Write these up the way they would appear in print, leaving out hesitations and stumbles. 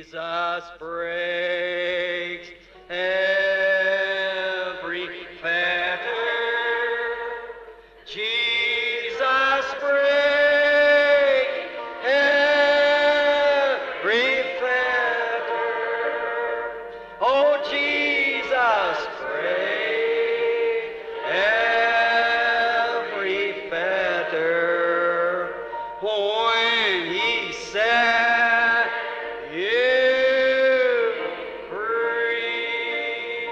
Jesus breaks every fetter. Jesus breaks every fetter. Oh, Jesus breaks every fetter. When He said, "You free,"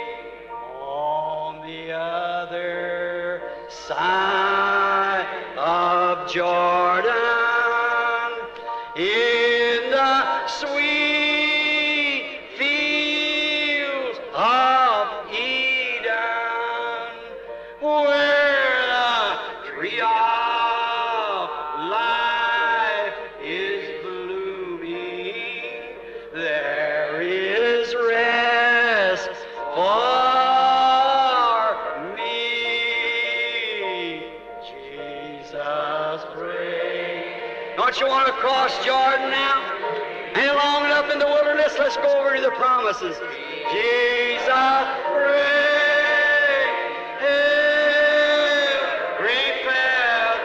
on the other side of Jordan, in the sweet fields of Eden, where the tree of life is blooming, there is rest for me. Jesus prays. Don't you want to cross Jordan now? Ain't long enough in the wilderness. Let's go over to the promises. Jesus prays. Every fetter.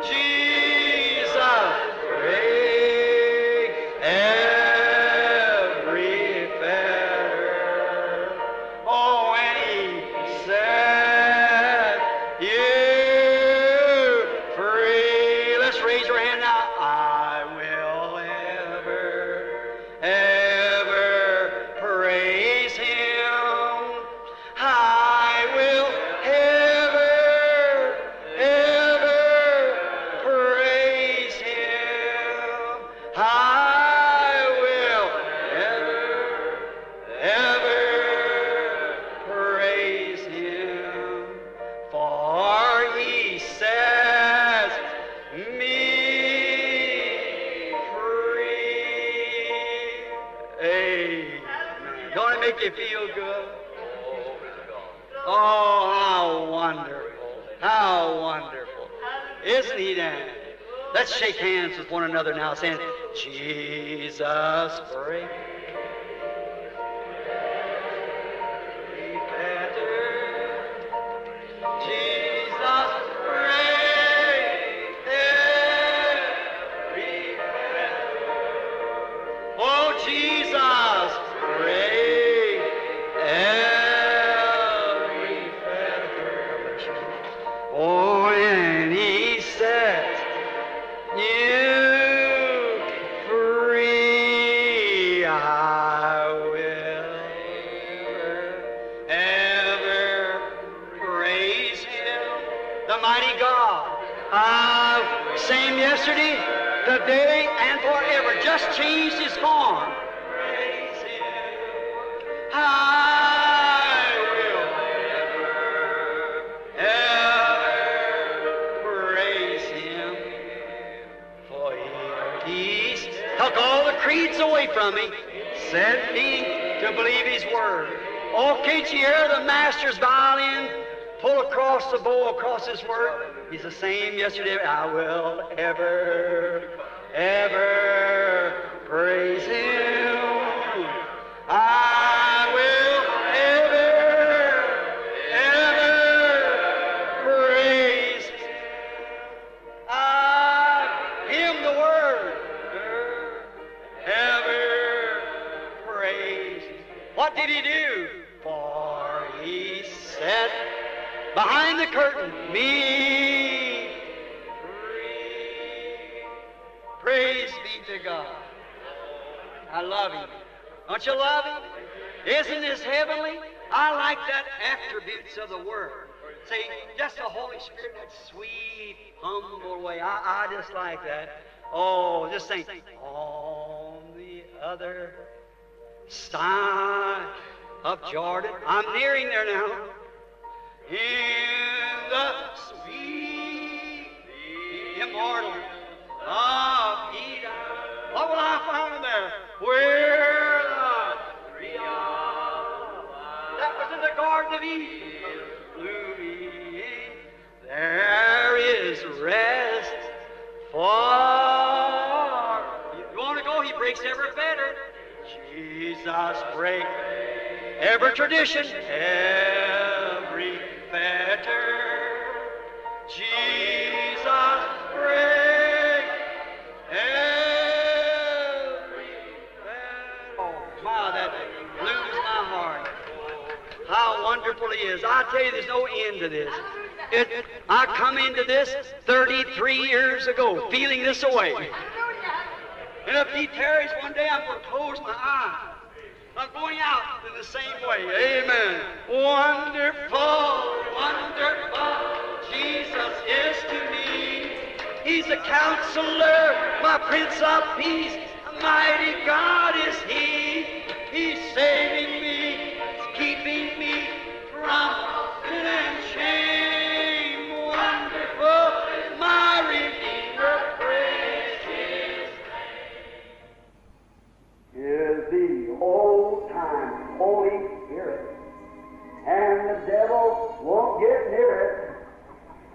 Jesus break every fetter. Oh, and He said, "You free." Let's raise your hand now. I will ever praise Him. I will ever praise Him. I will ever praise Him. For He sets me free. Amen. Don't it make you feel good? Oh, how wonderful. How wonderful. Isn't He then? Let's shake hands with one another now, saying, Jesus break every fetter. Jesus break every fetter. Oh, Jesus break every fetter. Oh, and He sets you free. I will ever praise Him, the mighty God. Same yesterday, today, and forever. Just changed His form. Praise Him. I will ever praise Him. For He's took all the creeds away from me, set me to believe His Word. Oh, can't you hear the Master's violin pull across the bow across His Word? He's the same yesterday. I will ever praise Him. I will ever praise Him. Him the Word. did he do? For he said, behind the curtain, me free. Praise be to God. I love him. Don't you love him? Isn't this heavenly? I like that attributes of the Word. See, just the Holy Spirit, that sweet, humble way. I just like that. Oh, just think, on the other side of Jordan. I'm nearing there now. In the sweet, immortal of Edom. What will I find there? Where the tree of life. That was in the Garden of Eden. Blooming. There is rest for. You want to go? He breaks every fetter. Jesus break every tradition, every fetter. Jesus break every fetter. Oh, my, that blues my heart. How wonderful he is. I tell you, there's no end to this. I come into this 33 years ago, feeling this away. And if he tarries one day, I'm going to close my eyes. I'm going out in the same way. Amen. Wonderful, wonderful, Jesus is to me. He's a counselor, my Prince of Peace. A mighty God is he. He's saving me, keeping me from sin and shame. Wonderful, my Redeemer, praise his name. Is the old-time Holy Spirit, and the devil won't get near it.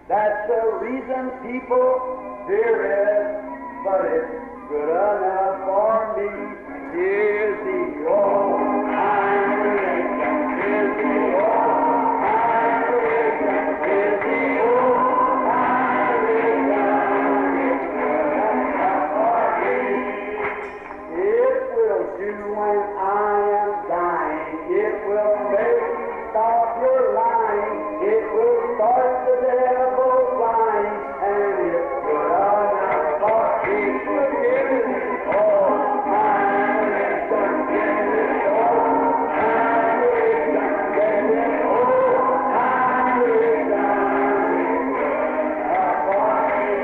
That's the reason people fear it, but it's good enough for me. Is the old-time religion, is the old-time religion, is the old-time religion, it's good enough for me. It will do when I am dying. It will make you stop your lying. It will start the devil flying. And it's good enough for people. Give it all. Time is done. Give it all. Time is done. Give it all. Time is done. It's good enough for me.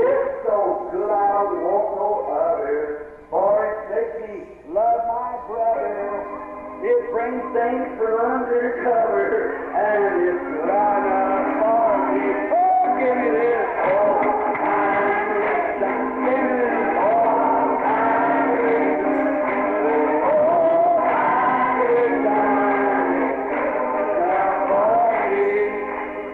It's so good I won't know other. For it makes me love my brother. It brings things from undercover, and it's good enough for me. Oh, give me this. Oh, time is done. Give me this. Oh, time is done. Oh, time is done. It's good enough for me.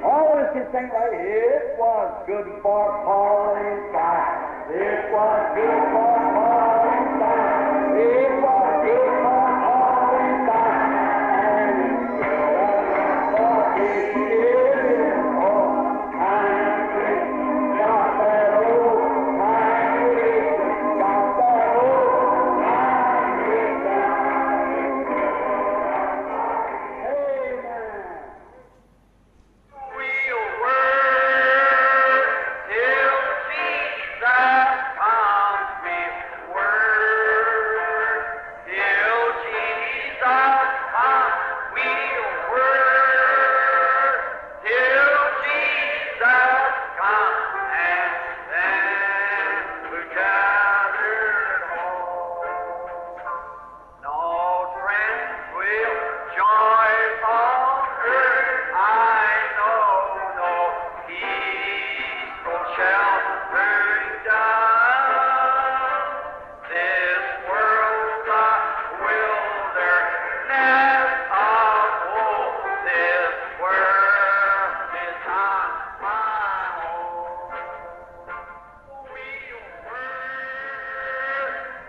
All of us can sing like, it was good for Paul and Silas. It was good for Paul and Silas. It was good for Paul and Silas. And it's good enough for me. It is all time is got that old time is got that old time is Amen. We'll work till Jesus comes with word. Till Jesus comes, we'll work. Till Jesus comes, and then we'll gather home. No friends will join on earth, I know, no peaceful sheltering down. This world's a wilderness of woe. This world is not my home. We'll work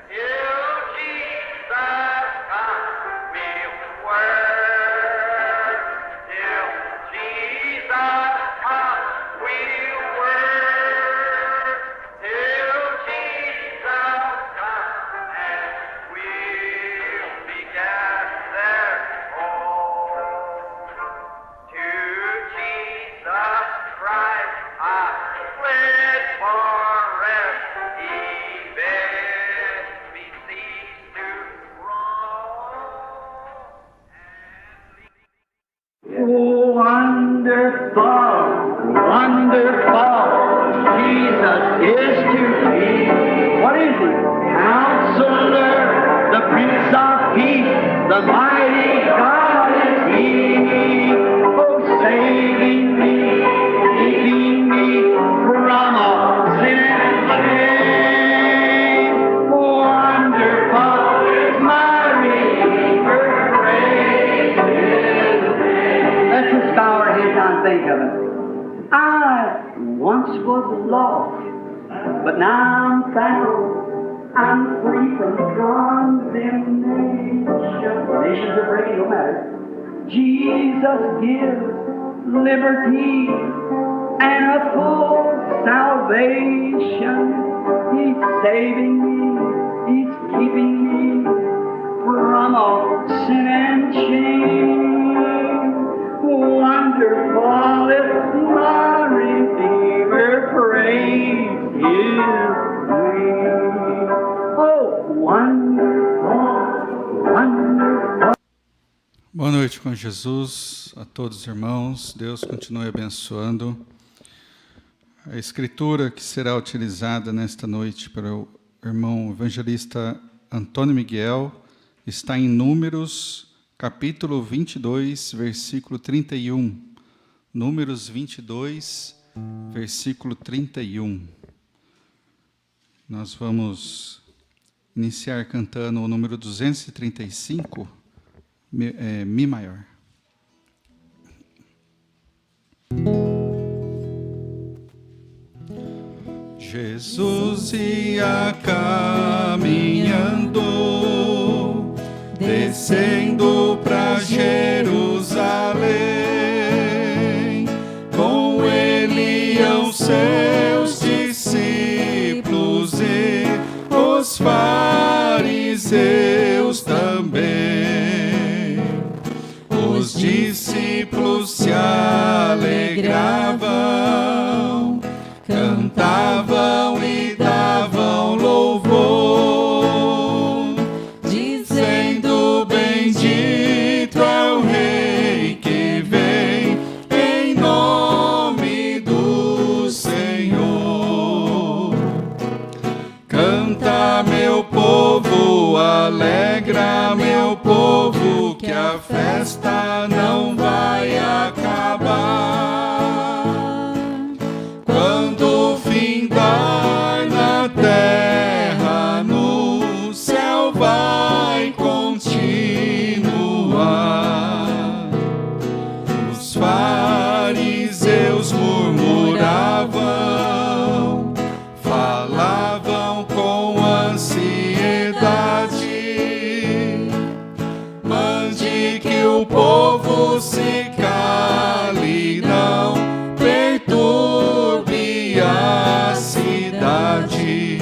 till Jesus comes. We'll work till Jesus comes. We'll work till Wonderful, wonderful, Jesus is to be. What is He? Counselor, the Prince of Peace, the mighty God is He. Oh, saving me, keeping me from all sin and shame. Wonderful is my Redeemer, praise His name. Let's just bow our heads now and think of it. I once was lost, but now I'm found. I'm free from condemnation. Nations are breaking, no matter. Jesus gives liberty and a full salvation. He's saving me. He's keeping me from all sin and shame. Wonderful is my Redeemer, praise His name. Oh, wonderful, wonderful. Boa noite com Jesus a todos os irmãos. Deus continue abençoando. A escritura que será utilizada nesta noite pelo irmão evangelista Antônio Miguel está em Números, capítulo 22, versículo 31. Números 22, versículo 31. Nós vamos iniciar cantando o número 235, Mi maior. Jesus ia caminhando, descendo para Jerusalém, com ele iam seus discípulos e os fariseus também. Os discípulos se alegravam, cantavam e davam louvor, dizendo: bendito é o Rei que vem em nome do Senhor. Canta, meu povo, alegra, meu povo, que a festa não vai acabar. Quando findar na terra, no céu vai continuar. Os fariseus murmuravam, falavam com ansiedade: mande que o povo se cale, não perturbe a cidade.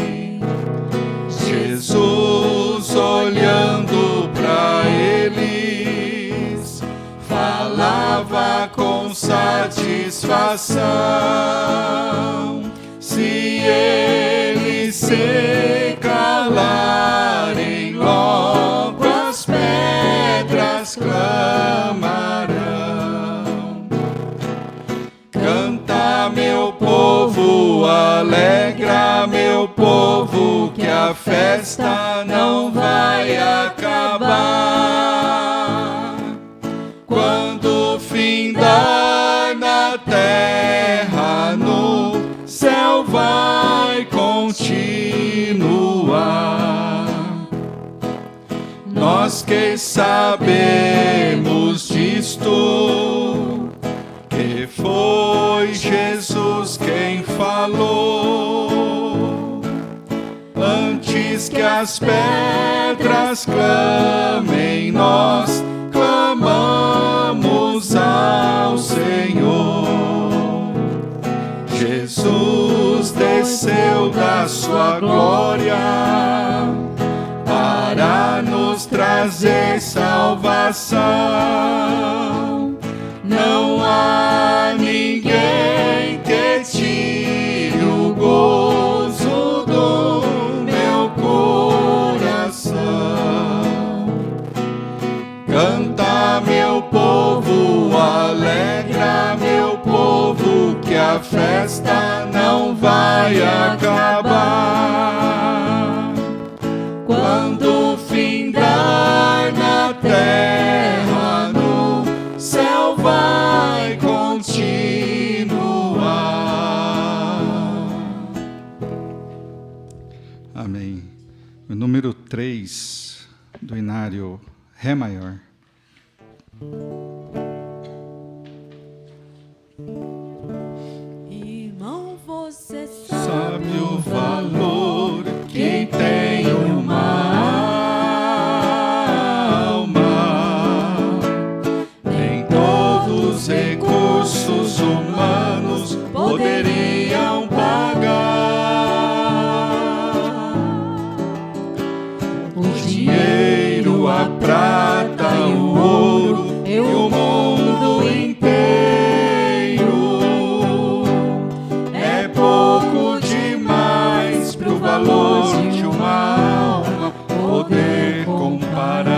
Jesus, olhando para eles, falava com satisfação: se eles se calarem, logo as pedras clamarão. Canta, meu povo, alegra, meu povo, que a festa não vai acabar. Quando findar na terra, no céu vai continuar. Nós que sabemos disto, que foi Jesus quem falou, antes que as pedras clamem, nós clamamos ao Senhor. Jesus desceu da sua glória para nos trazer salvação. Não há ninguém que tire o a festa não vai acabar. Quando findar na terra, no céu vai continuar. Amém. O número 3 do inário Ré maior. Irmão, você sabe Sabe o valor que tem uma alma. Nem todos os recursos humanos poderiam pagar. O dinheiro, a prata, o ouro e o mundo inteiro é pouco demais pro valor de uma alma poder comparar.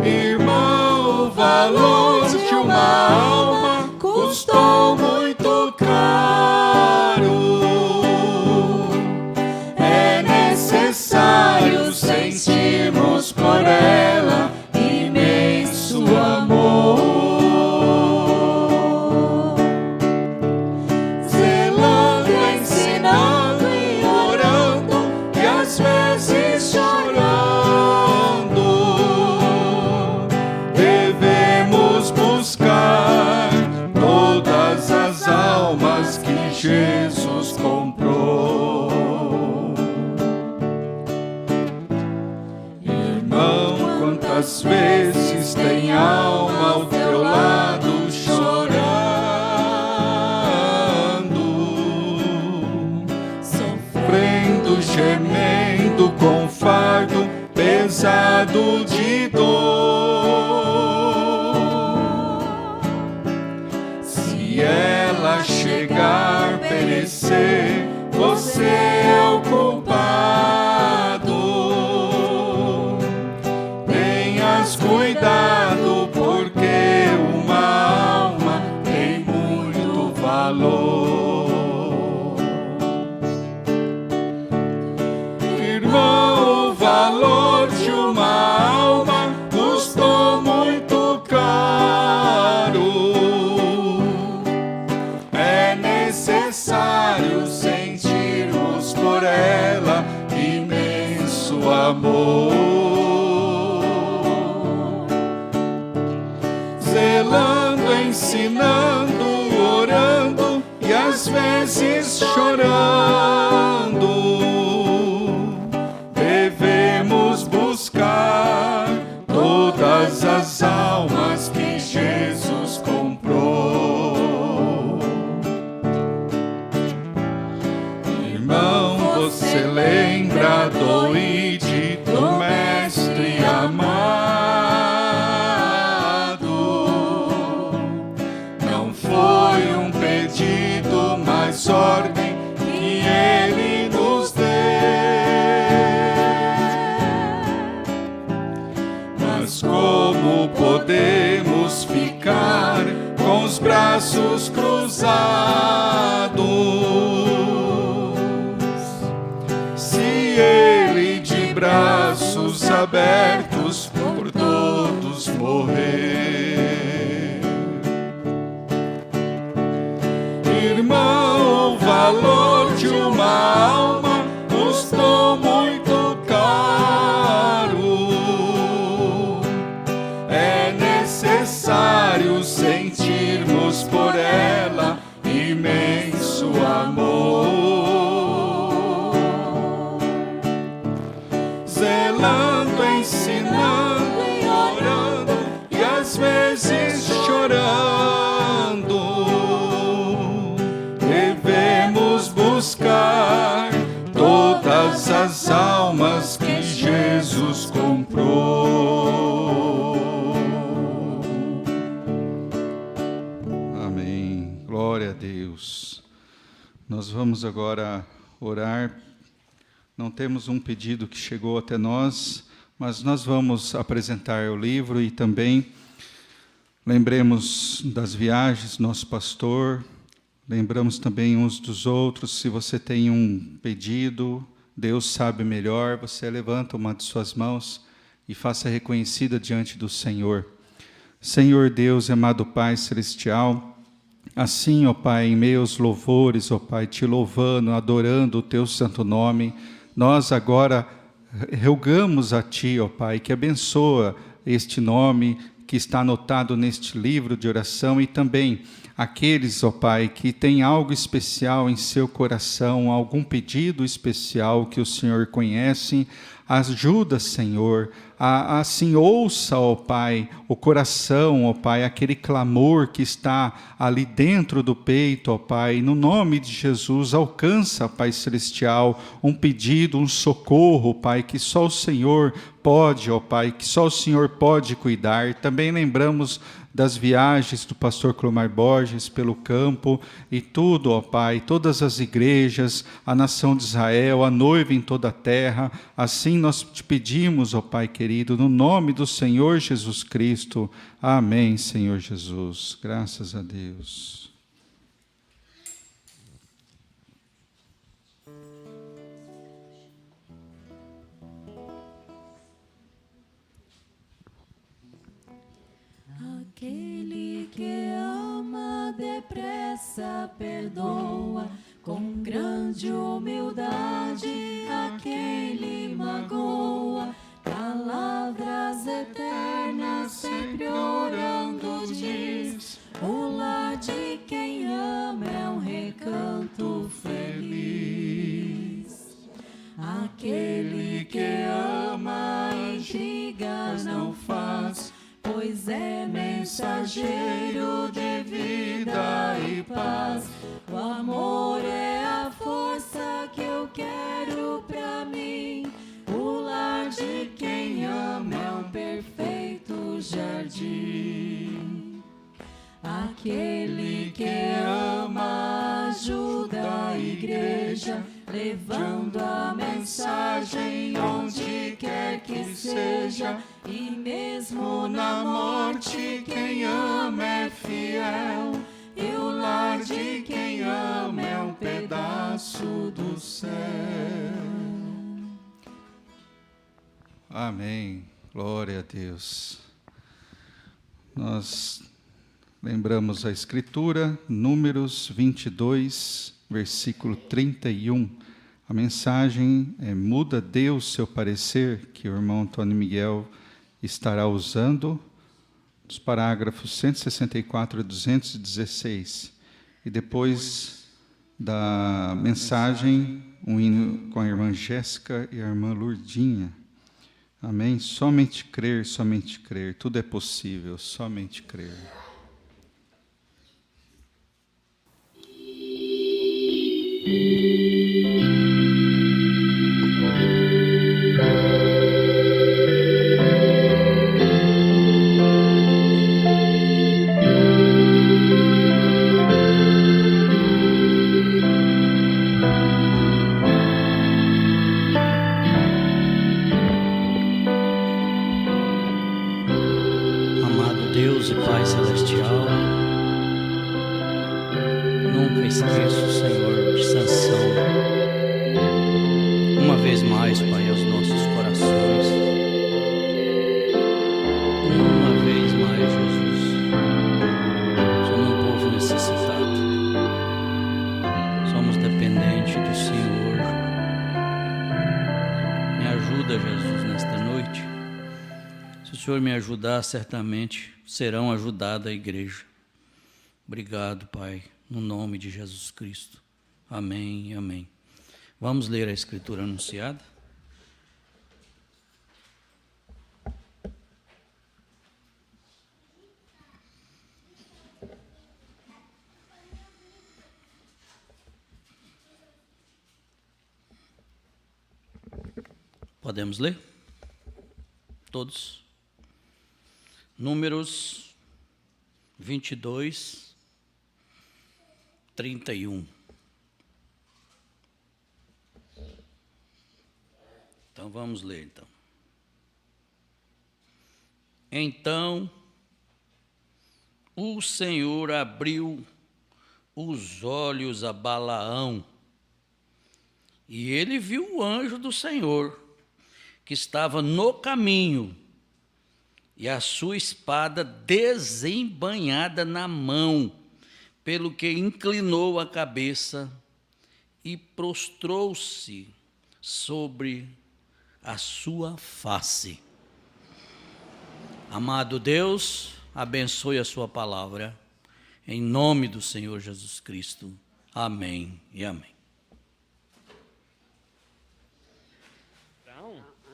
Irmão, o valor de uma alma custou muito caro. É necessário sentirmos por ela imenso amor. Zelando, ensinando e orando, e às vezes chorando, devemos buscar todas as almas que Jesus comprou. Irmão, quantas vezes tem alma ao teu lado chorando, sofrendo, gemendo com fardo pesado de dor. Se ela chegar a perecer, você é o culpado. Tenhas cuidado, porque uma alma tem muito valor. Irmão, o valor de uma alma custou muito caro. É necessário sentirmos por ela imenso amor. Zelando, ensinando, orando e às vezes chorando, devemos buscar todas as almas que Jesus comprou. Irmão, você lembra do ide do Mestre amado? Não foi um pedido, mas ordem que Ele nos deu. Mas como podemos ficar com os braços cruzados, se Ele de braços abertos por todos morrer? Irmão, o valor de uma alma custou muito caro. É necessário sentirmos por ela imenso amor. Zelando, ensinando e orando, e às vezes chorando, devemos buscar todas as almas que Jesus comprou. Amém. Glória a Deus. Nós vamos agora orar. Não temos um pedido que chegou até nós, mas nós vamos apresentar o livro e também Lembremos das viagens, nosso pastor, lembramos também uns dos outros. Se você tem um pedido, Deus sabe melhor, você levanta uma de suas mãos e faça reconhecida diante do Senhor. Senhor Deus, amado Pai Celestial, assim, ó Pai, em meus louvores, ó Pai, te louvando, adorando o teu santo nome, nós agora rogamos a Ti, ó Pai, que abençoa este nome que está anotado neste livro de oração e também aqueles, ó Pai, que têm algo especial em seu coração, algum pedido especial que o Senhor conhece. Ajuda, Senhor, assim ouça, ó Pai, o coração, ó Pai, aquele clamor que está ali dentro do peito, ó Pai, no nome de Jesus, alcança, Pai Celestial, um pedido, um socorro, Pai, que só o Senhor pode, ó Pai, que só o Senhor pode cuidar. Também lembramos das viagens do pastor Clomar Borges pelo campo e tudo, ó Pai, todas as igrejas, a nação de Israel, a noiva em toda a terra. Assim nós te pedimos, ó Pai querido, no nome do Senhor Jesus Cristo. Amém, Senhor Jesus. Graças a Deus. Aquele que ama depressa perdoa, com grande humildade aquele magoa. Palavras eternas sempre orando diz, o lar de quem ama é um recanto feliz. Aquele que ama intrigas não faz, pois é mensageiro de vida e paz. O amor é a força que eu quero pra mim. O lar de quem ama é um perfeito jardim. Aquele que ama ajuda a igreja, levando a mensagem onde quer que seja. E mesmo na morte quem ama é fiel, e o lar de quem ama é um pedaço do céu. Amém. Glória a Deus. Nós lembramos a Escritura, Números 22, versículo 31. A mensagem é muda Deus seu parecer, que o irmão Antônio Miguel estará usando, dos parágrafos 164 a 216. E depois da mensagem, um hino com a irmã Jéssica e a irmã Lourdinha. Amém? Somente crer, tudo é possível, somente crer. Deus e Pai Celestial, nunca esqueço, Senhor, de Sansão. Uma vez mais, Pai, aos nossos corações. Uma vez mais, Jesus. Somos um povo necessitado. Somos dependentes do Senhor. Me ajuda, Jesus, nesta noite. Se o Senhor me ajudar, certamente serão ajudada a igreja. Obrigado, Pai, no nome de Jesus Cristo. Amém, amém. Vamos ler a Escritura anunciada? Podemos ler? Todos? Números 22, 31. Então vamos ler então. Então o Senhor abriu os olhos a Balaão, e ele viu o anjo do Senhor, que estava no caminho, e a sua espada desembainhada na mão, pelo que inclinou a cabeça e prostrou-se sobre a sua face. Amado Deus, abençoe a sua palavra, em nome do Senhor Jesus Cristo. Amém e amém.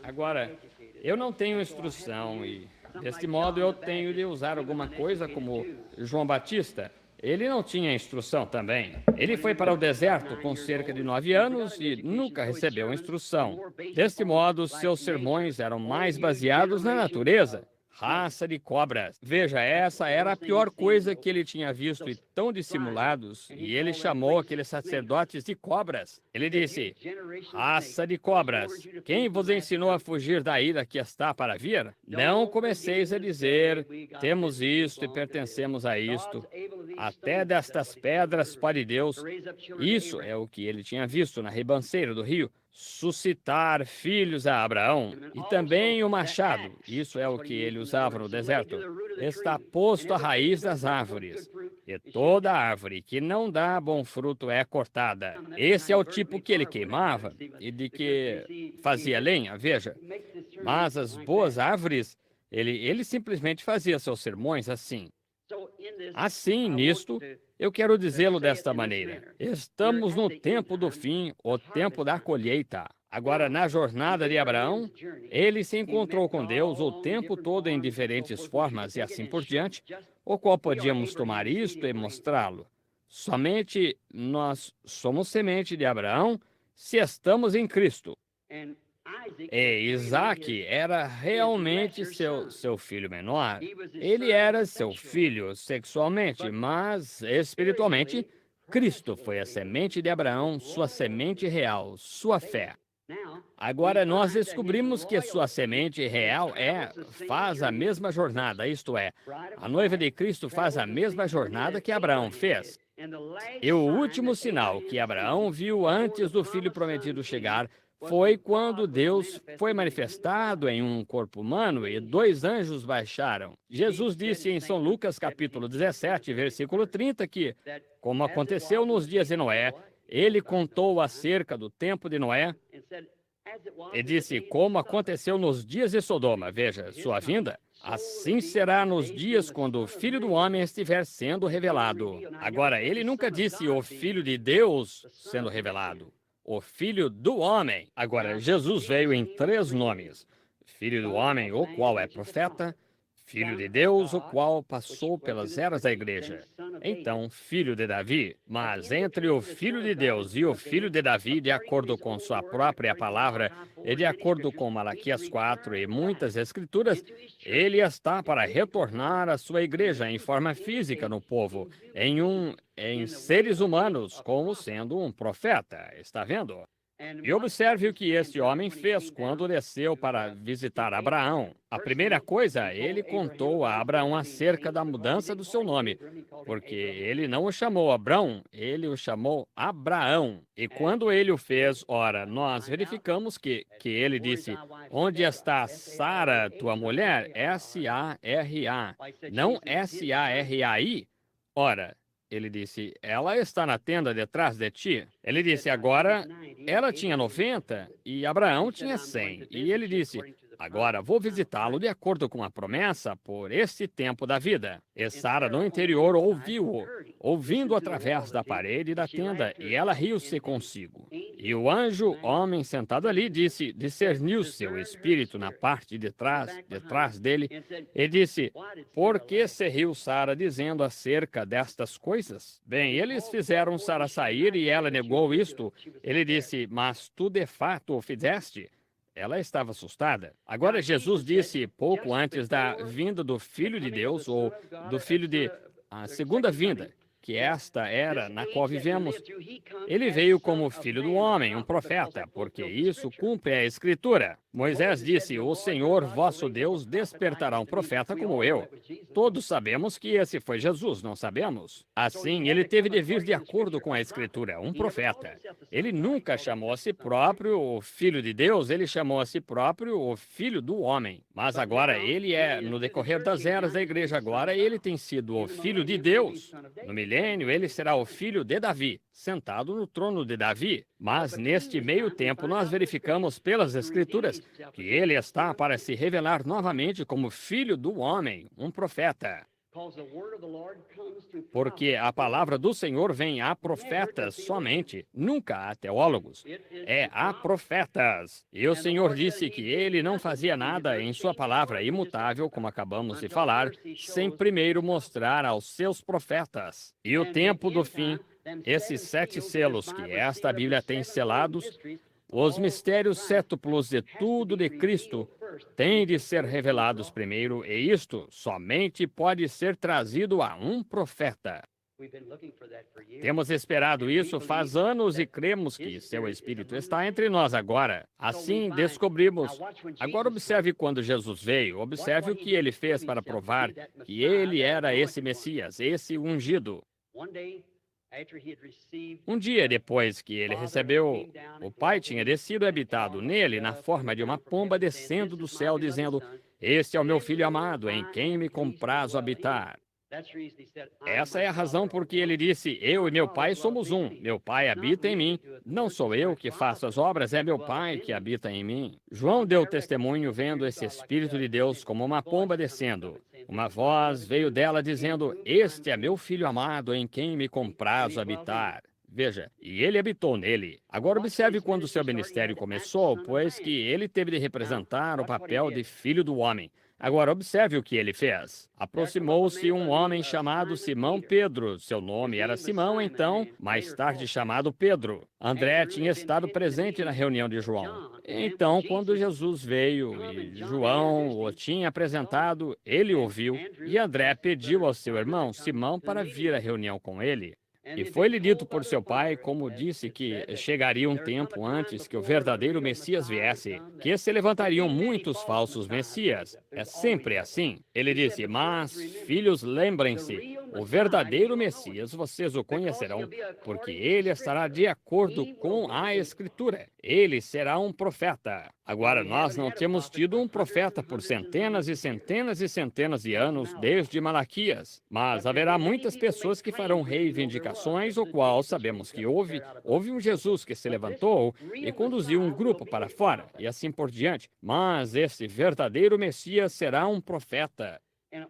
Agora, eu não tenho instrução e, deste modo, eu tenho de usar alguma coisa como João Batista. Ele não tinha instrução também. Ele foi para o deserto com cerca de 9 anos e nunca recebeu instrução. Deste modo, seus sermões eram mais baseados na natureza. Raça de cobras. Veja, essa era a pior coisa que ele tinha visto, e tão dissimulados, e ele chamou aqueles sacerdotes de cobras. Ele disse: raça de cobras, quem vos ensinou a fugir da ira que está para vir? Não comeceis a dizer, temos isto e pertencemos a isto. Até destas pedras pode Deus. Isso é o que ele tinha visto na ribanceira do rio, suscitar filhos a Abraão. E também o machado, isso é o que ele usava no deserto, está posto à raiz das árvores, e toda árvore que não dá bom fruto é cortada. Esse é o tipo que ele queimava e de que fazia lenha, veja. Mas as boas árvores, ele simplesmente fazia seus sermões assim. Assim, nisto, eu quero dizê-lo desta maneira: estamos no tempo do fim, o tempo da colheita. Agora, na jornada de Abraão, ele se encontrou com Deus o tempo todo em diferentes formas e assim por diante, o qual podíamos tomar isto e mostrá-lo. Somente nós somos semente de Abraão se estamos em Cristo. E Isaac era realmente seu filho menor. Ele era seu filho sexualmente, mas espiritualmente, Cristo foi a semente de Abraão, sua semente real, sua fé. Agora, nós descobrimos que sua semente real faz a mesma jornada, isto é, a noiva de Cristo faz a mesma jornada que Abraão fez. E o último sinal que Abraão viu antes do filho prometido chegar foi quando Deus foi manifestado em um corpo humano e 2 anjos baixaram. Jesus disse em São Lucas, capítulo 17, versículo 30, que, como aconteceu nos dias de Noé, ele contou acerca do tempo de Noé e disse, como aconteceu nos dias de Sodoma, veja, sua vinda, assim será nos dias quando o Filho do Homem estiver sendo revelado. Agora, ele nunca disse o Filho de Deus sendo revelado. O Filho do Homem. Agora, Jesus veio em 3 nomes. Filho do Homem, o qual é profeta. Filho de Deus, o qual passou pelas eras da igreja. Então, filho de Davi. Mas entre o Filho de Deus e o Filho de Davi, de acordo com sua própria palavra, e de acordo com Malaquias 4 e muitas escrituras, ele está para retornar à sua igreja em forma física no povo, em seres humanos, como sendo um profeta. Está vendo? E observe o que este homem fez quando desceu para visitar Abraão. A primeira coisa, ele contou a Abraão acerca da mudança do seu nome, porque ele não o chamou Abrão, ele o chamou Abraão. E quando ele o fez, ora, nós verificamos que ele disse, onde está Sara, tua mulher? S-A-R-A, não S-A-R-A-I. Ora, ele disse, ela está na tenda detrás de ti. Ele disse, agora, ela tinha 90 e Abraão tinha 100. E ele disse, agora vou visitá-lo de acordo com a promessa por este tempo da vida. E Sara no interior ouviu-o, ouvindo através da parede da tenda, e ela riu-se consigo. E o anjo, homem sentado ali, disse, discerniu seu espírito na parte de detrás dele, e disse, por que se riu Sara dizendo acerca destas coisas? Bem, eles fizeram Sara sair e ela negou isto. Ele disse, mas tu de fato o fizeste? Ela estava assustada. Agora, Jesus disse, pouco antes da vinda do Filho de Deus, ou do Filho de... a segunda vinda, que esta era na qual vivemos. Ele veio como filho do homem, um profeta, porque isso cumpre a Escritura. Moisés disse: o Senhor vosso Deus despertará um profeta como eu. Todos sabemos que esse foi Jesus, não sabemos? Assim, ele teve de vir de acordo com a Escritura, um profeta. Ele nunca chamou a si próprio o Filho de Deus, ele chamou a si próprio o Filho do homem. Mas agora ele é, no decorrer das eras da igreja agora, ele tem sido o Filho de Deus. No milênio, ele será o filho de Davi, sentado no trono de Davi. Mas neste meio tempo, nós verificamos pelas Escrituras que ele está para se revelar novamente como Filho do homem, um profeta. Porque a palavra do Senhor vem a profetas somente, nunca a teólogos. É a profetas. E o Senhor disse que ele não fazia nada em sua palavra imutável, como acabamos de falar, sem primeiro mostrar aos seus profetas. E o tempo do fim, esses 7 selos que esta Bíblia tem selados, os mistérios sétuplos de tudo de Cristo têm de ser revelados primeiro, e isto somente pode ser trazido a um profeta. Temos esperado isso faz anos e cremos que seu Espírito está entre nós agora. Assim descobrimos. Agora observe quando Jesus veio, observe o que ele fez para provar que ele era esse Messias, esse ungido. Um dia depois que ele recebeu, o Pai tinha descido e habitado nele na forma de uma pomba descendo do céu, dizendo: este é o meu Filho amado, em quem me comprazo habitar. Essa é a razão por que ele disse: eu e meu Pai somos um. Meu Pai habita em mim. Não sou eu que faço as obras, é meu Pai que habita em mim. João deu testemunho vendo esse Espírito de Deus como uma pomba descendo. Uma voz veio dela dizendo: este é meu Filho amado, em quem me comprazo habitar. Veja, e ele habitou nele. Agora observe quando seu ministério começou, pois que ele teve de representar o papel de Filho do homem. Agora observe o que ele fez. Aproximou-se um homem chamado Simão Pedro. Seu nome era Simão, então, mais tarde chamado Pedro. André tinha estado presente na reunião de João. Então, quando Jesus veio e João o tinha apresentado, ele ouviu, e André pediu ao seu irmão Simão para vir à reunião com ele. E foi-lhe dito por seu pai, como disse, que chegaria um tempo antes que o verdadeiro Messias viesse, que se levantariam muitos falsos Messias. É sempre assim. Ele disse: mas, filhos, lembrem-se, o verdadeiro Messias vocês o conhecerão, porque ele estará de acordo com a Escritura. Ele será um profeta. Agora, nós não temos tido um profeta por centenas e centenas e centenas de anos, desde Malaquias. Mas haverá muitas pessoas que farão reivindicações, o qual sabemos que houve um Jesus que se levantou e conduziu um grupo para fora, e assim por diante. Mas esse verdadeiro Messias será um profeta.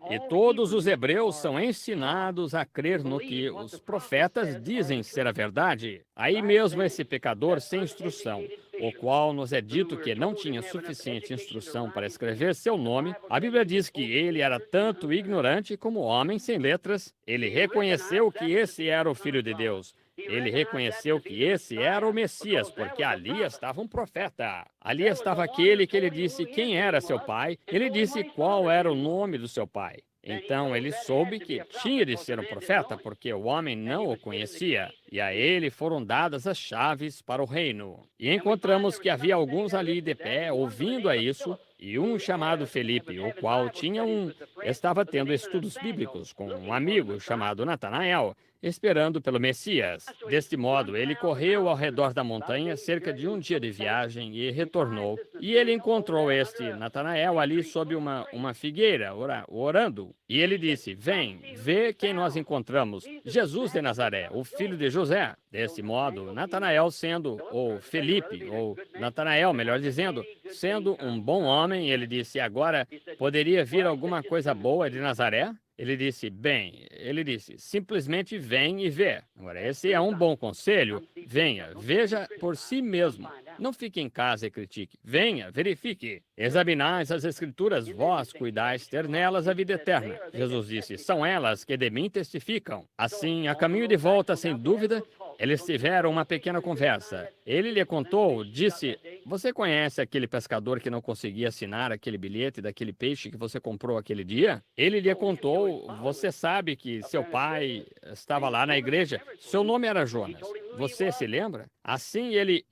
E todos os hebreus são ensinados a crer no que os profetas dizem ser a verdade. Aí mesmo esse pecador sem instrução, o qual nos é dito que não tinha suficiente instrução para escrever seu nome, a Bíblia diz que ele era tanto ignorante como homem sem letras. Ele reconheceu que esse era o Filho de Deus. Ele reconheceu que esse era o Messias, porque ali estava um profeta. Ali estava aquele que ele disse quem era seu pai. Ele disse qual era o nome do seu pai. Então ele soube que tinha de ser um profeta, porque o homem não o conhecia. E a ele foram dadas as chaves para o reino. E encontramos que havia alguns ali de pé, ouvindo a isso, e um chamado Felipe, o qual estava tendo estudos bíblicos com um amigo chamado Natanael, esperando pelo Messias. Deste modo, ele correu ao redor da montanha cerca de um dia de viagem e retornou. E ele encontrou este Natanael ali sob uma figueira, orando. E ele disse: vem, vê quem nós encontramos, Jesus de Nazaré, o filho de José. Desse modo, Natanael ou Natanael, melhor dizendo, sendo um bom homem, ele disse: agora, poderia vir alguma coisa boa de Nazaré? Ele disse: simplesmente vem e vê. Agora, esse é um bom conselho. Venha, veja por si mesmo. Não fique em casa e critique. Venha, verifique. Examinais as Escrituras, vós cuidais ter nelas a vida eterna. Jesus disse: são elas que de mim testificam. Assim, a caminho de volta, sem dúvida, eles tiveram uma pequena conversa. Ele lhe contou, disse: você conhece aquele pescador que não conseguia assinar aquele bilhete daquele peixe que você comprou aquele dia? Ele lhe contou, você sabe que seu pai estava lá na igreja, seu nome era Jonas. Você se lembra? Assim ele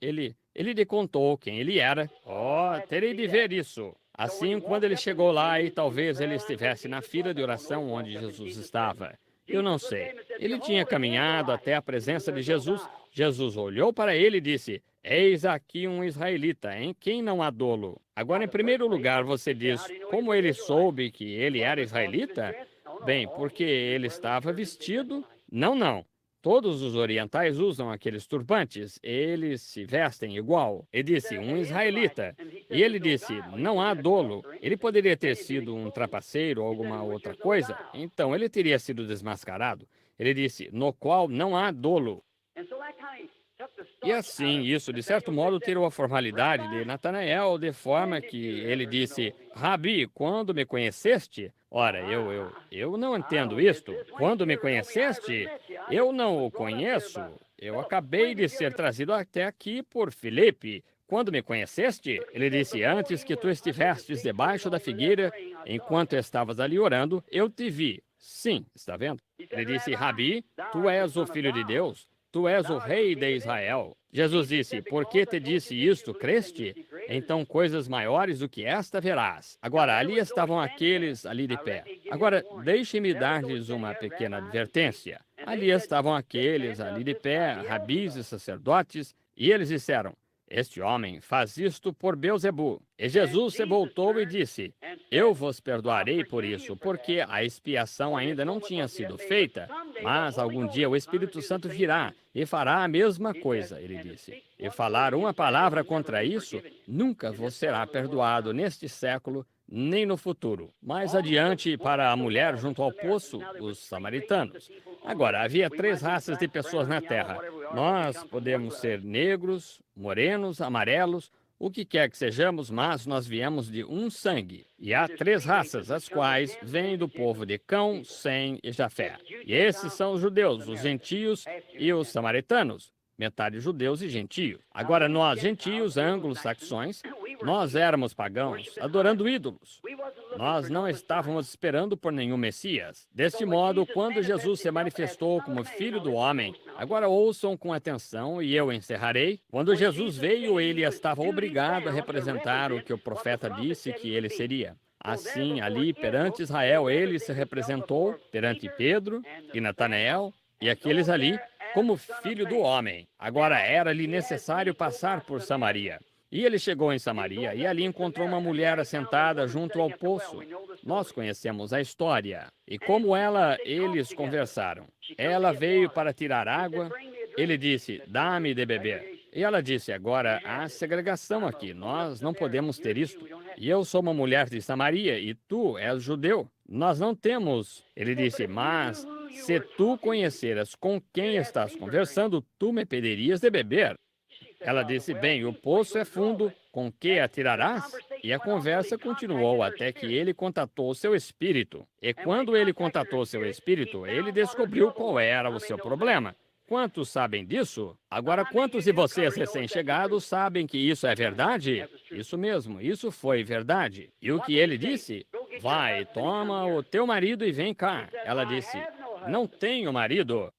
lhe contou quem ele era. Oh, terei de ver isso. Assim, quando ele chegou lá e talvez ele estivesse na fila de oração onde Jesus estava. Eu não sei. Ele tinha caminhado até a presença de Jesus. Jesus olhou para ele e disse: eis aqui um israelita, em quem não há dolo. Agora, em primeiro lugar, você diz, como ele soube que ele era israelita? Bem, porque ele estava vestido. Não. Todos os orientais usam aqueles turbantes, eles se vestem igual. Ele disse, um israelita. E ele disse, não há dolo. Ele poderia ter sido um trapaceiro ou alguma outra coisa, então ele teria sido desmascarado. Ele disse, no qual não há dolo. E assim, isso, de certo modo, tirou a formalidade de Natanael, de forma que ele disse, Rabi, quando me conheceste? Ora, eu não entendo isto. Quando me conheceste? Eu não o conheço. Eu acabei de ser trazido até aqui por Filipe. Quando me conheceste? Ele disse, antes que tu estivestes debaixo da figueira, enquanto estavas ali orando, eu te vi. Sim, está vendo? Ele disse, Rabi, tu és o Filho de Deus. Tu és o rei de Israel. Jesus disse, por que te disse isto, creste? Então coisas maiores do que esta verás. Agora, ali estavam aqueles ali de pé. Agora, deixe-me dar-lhes uma pequena advertência. Ali estavam aqueles ali de pé, rabis e sacerdotes, e eles disseram, este homem faz isto por Beelzebu. E Jesus se voltou e disse, eu vos perdoarei por isso, porque a expiação ainda não tinha sido feita, mas algum dia o Espírito Santo virá e fará a mesma coisa, ele disse. E falar uma palavra contra isso, nunca vos será perdoado neste século, nem no futuro. Mais adiante, para a mulher junto ao poço, os samaritanos. Agora, havia 3 raças de pessoas na terra. Nós podemos ser negros, morenos, amarelos, o que quer que sejamos, mas nós viemos de um sangue. E há 3 raças, as quais vêm do povo de Cão, Sem e Jafé. E esses são os judeus, os gentios e os samaritanos. Metade judeus e gentios. Agora, nós, gentios, anglo-saxões, nós éramos pagãos, adorando ídolos. Nós não estávamos esperando por nenhum Messias. Deste modo, quando Jesus se manifestou como Filho do Homem, agora ouçam com atenção e eu encerrarei. Quando Jesus veio, ele estava obrigado a representar o que o profeta disse que ele seria. Assim, ali, perante Israel, ele se representou perante Pedro e Natanael e aqueles ali como Filho do Homem. Agora era-lhe necessário passar por Samaria. E ele chegou em Samaria e ali encontrou uma mulher assentada junto ao poço. Nós conhecemos a história. E como eles conversaram. Ela veio para tirar água. Ele disse, dá-me de beber. E ela disse, agora há segregação aqui. Nós não podemos ter isto. E eu sou uma mulher de Samaria e tu és judeu. Nós não temos. Ele disse, mas se tu conheceras com quem estás conversando, tu me pedirias de beber. Ela disse, bem, o poço é fundo, com que atirarás? E a conversa continuou até que ele contatou seu espírito. E quando ele contatou seu espírito, ele descobriu qual era o seu problema. Quantos sabem disso? Agora, quantos de vocês recém-chegados sabem que isso é verdade? Isso mesmo, isso foi verdade. E o que ele disse? Vai, toma o teu marido e vem cá. Ela disse, não tenho marido.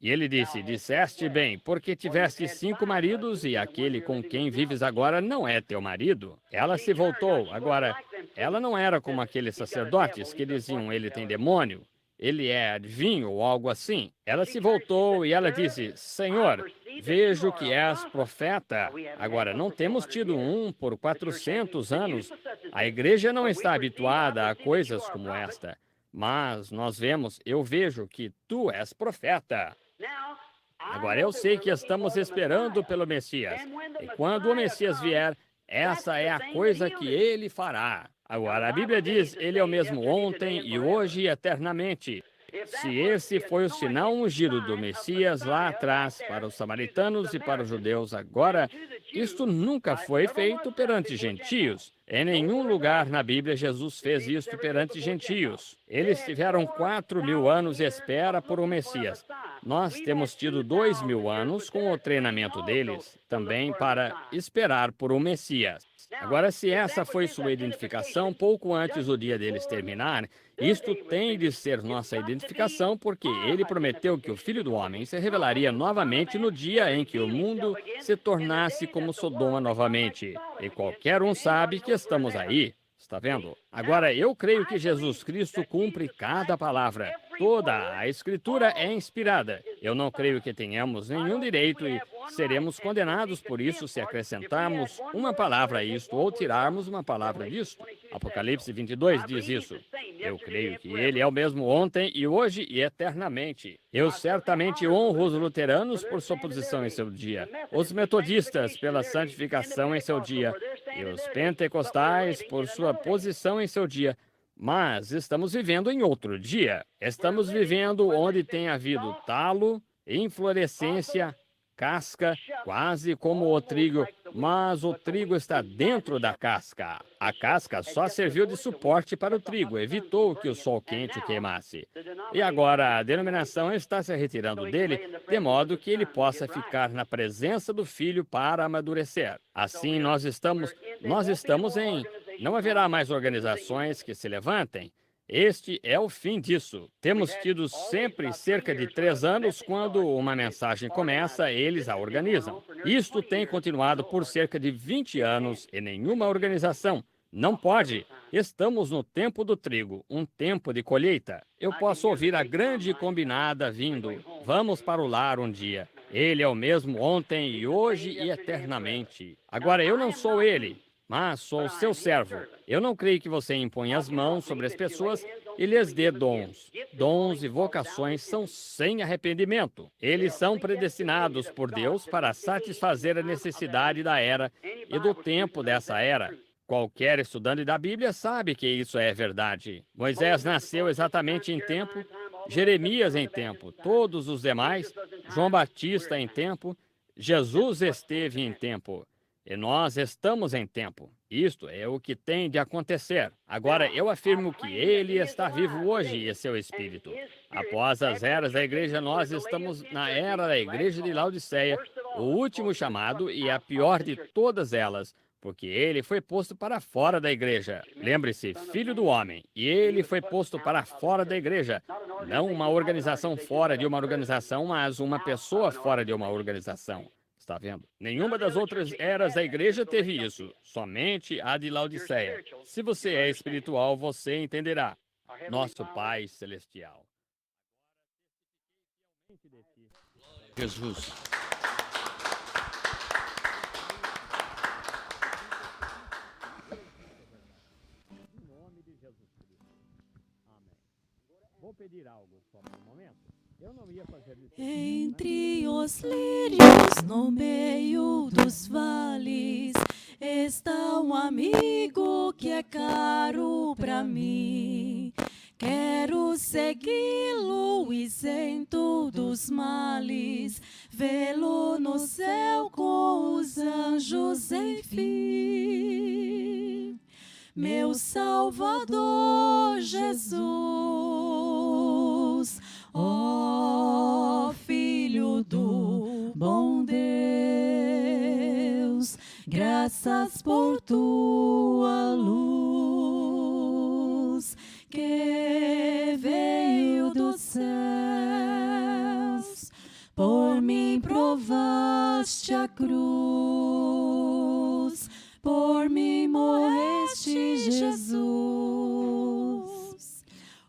E ele disse, disseste bem, porque tiveste 5 maridos e aquele com quem vives agora não é teu marido. Ela se voltou. Agora, ela não era como aqueles sacerdotes que diziam, ele tem demônio, ele é adivinho ou algo assim. Ela se voltou e ela disse, Senhor, vejo que és profeta. Agora, não temos tido um por 400 anos. A igreja não está habituada a coisas como esta. Mas nós vemos, eu vejo que tu és profeta. Agora, eu sei que estamos esperando pelo Messias. E quando o Messias vier, essa é a coisa que ele fará. Agora, a Bíblia diz, ele é o mesmo ontem e hoje e eternamente. Se esse foi o sinal ungido do Messias lá atrás, para os samaritanos e para os judeus agora, isto nunca foi feito perante gentios. Em nenhum lugar na Bíblia Jesus fez isto perante gentios. Eles tiveram 4.000 anos de espera por um Messias. Nós temos tido 2000 anos com o treinamento deles, também para esperar por um Messias. Agora, se essa foi sua identificação pouco antes do dia deles terminar, isto tem de ser nossa identificação, porque ele prometeu que o Filho do Homem se revelaria novamente no dia em que o mundo se tornasse como Sodoma novamente. E qualquer um sabe que estamos aí. Está vendo? Agora, eu creio que Jesus Cristo cumpre cada palavra. Toda a Escritura é inspirada. Eu não creio que tenhamos nenhum direito e seremos condenados por isso se acrescentarmos uma palavra a isto ou tirarmos uma palavra disto. Apocalipse 22 diz isso. Eu creio que ele é o mesmo ontem e hoje e eternamente. Eu certamente honro os luteranos por sua posição em seu dia, os metodistas pela santificação em seu dia e os pentecostais por sua posição em seu dia. Mas estamos vivendo em outro dia. Estamos vivendo onde tem havido talo, inflorescência, casca, quase como o trigo, mas o trigo está dentro da casca. A casca só serviu de suporte para o trigo, evitou que o sol quente o queimasse. E agora a denominação está se retirando dele, de modo que ele possa ficar na presença do Filho para amadurecer. Assim nós estamos em... Não haverá mais organizações que se levantem. Este é o fim disso. Temos tido sempre cerca de 3 anos, quando uma mensagem começa, eles a organizam. Isto tem continuado por cerca de 20 anos e nenhuma organização. Não pode. Estamos no tempo do trigo, um tempo de colheita. Eu posso ouvir a grande combinada vindo. Vamos para o lar um dia. Ele é o mesmo ontem e hoje e eternamente. Agora, eu não sou ele, mas sou seu servo. Eu não creio que você imponha as mãos sobre as pessoas e lhes dê dons. Dons e vocações são sem arrependimento. Eles são predestinados por Deus para satisfazer a necessidade da era e do tempo dessa era. Qualquer estudante da Bíblia sabe que isso é verdade. Moisés nasceu exatamente em tempo, Jeremias em tempo, todos os demais, João Batista em tempo, Jesus esteve em tempo. E nós estamos em tempo. Isto é o que tem de acontecer. Agora, eu afirmo que ele está vivo hoje e seu espírito. Após as eras da igreja, nós estamos na era da igreja de Laodiceia, o último chamado e a pior de todas elas, porque ele foi posto para fora da igreja. Lembre-se, Filho do Homem, e ele foi posto para fora da igreja. Não uma organização fora de uma organização, mas uma pessoa fora de uma organização. Está vendo? Nenhuma das outras eras da igreja teve isso. Somente a de Laodiceia. Se você é espiritual, você entenderá. Nosso Pai Celestial. Jesus. Em nome de Jesus Cristo. Amém. Vou pedir algo só por um momento. Eu não ia fazer isso. Entre os lírios, no meio dos vales, está um amigo que é caro para mim. Quero segui-lo isento dos males, vê-lo no céu com os anjos, enfim. Meu Salvador Jesus, ó Filho do bom Deus, graças por tua luz que veio dos céus. Por mim provaste a cruz, por mim morreste, Jesus.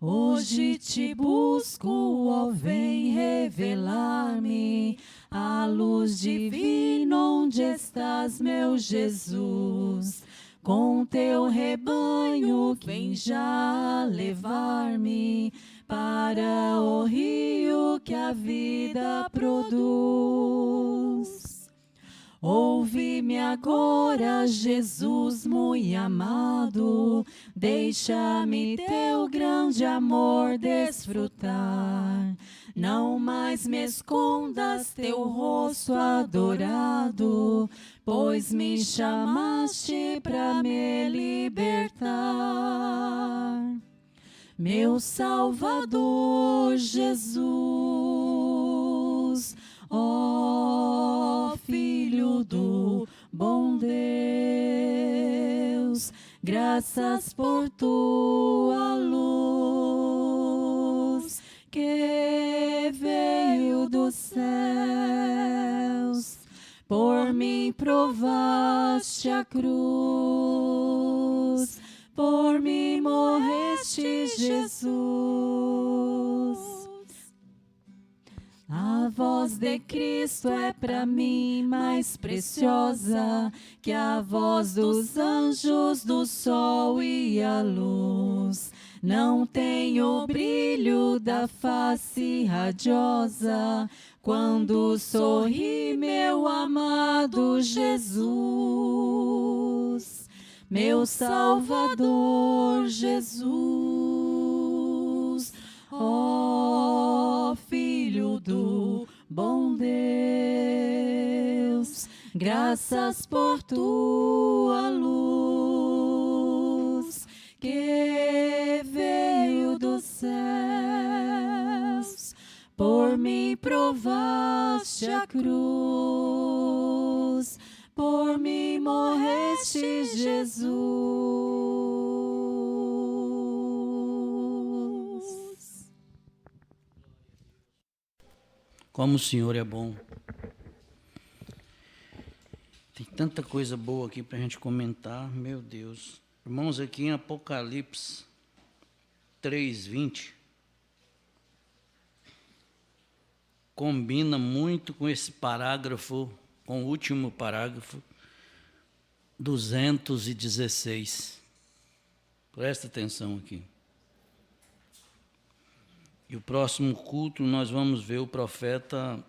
Hoje te busco, ó, vem revelar-me a luz divina, onde estás, meu Jesus. Com teu rebanho, vem já levar-me para o rio que a vida produz. Ouve-me agora, Jesus muito amado, deixa-me teu grande amor desfrutar. Não mais me escondas teu rosto adorado, pois me chamaste para me libertar. Meu Salvador Jesus, graças por tua luz que veio dos céus. Por mim provaste a cruz, por mim morreste, Jesus. A voz de Cristo é para mim mais preciosa que a voz dos anjos, do sol e a luz. Não tem o brilho da face radiosa quando sorri meu amado Jesus, meu Salvador Jesus, ó Filho do bom Deus, graças por tua luz que veio dos céus. Por mim provaste a cruz, por mim morreste, Jesus. Como o Senhor é bom. Tem tanta coisa boa aqui para a gente comentar, meu Deus. Irmãos, aqui em Apocalipse 3:20, combina muito com esse parágrafo, com o último parágrafo, 216. Presta atenção aqui. E o próximo culto nós vamos ver o profeta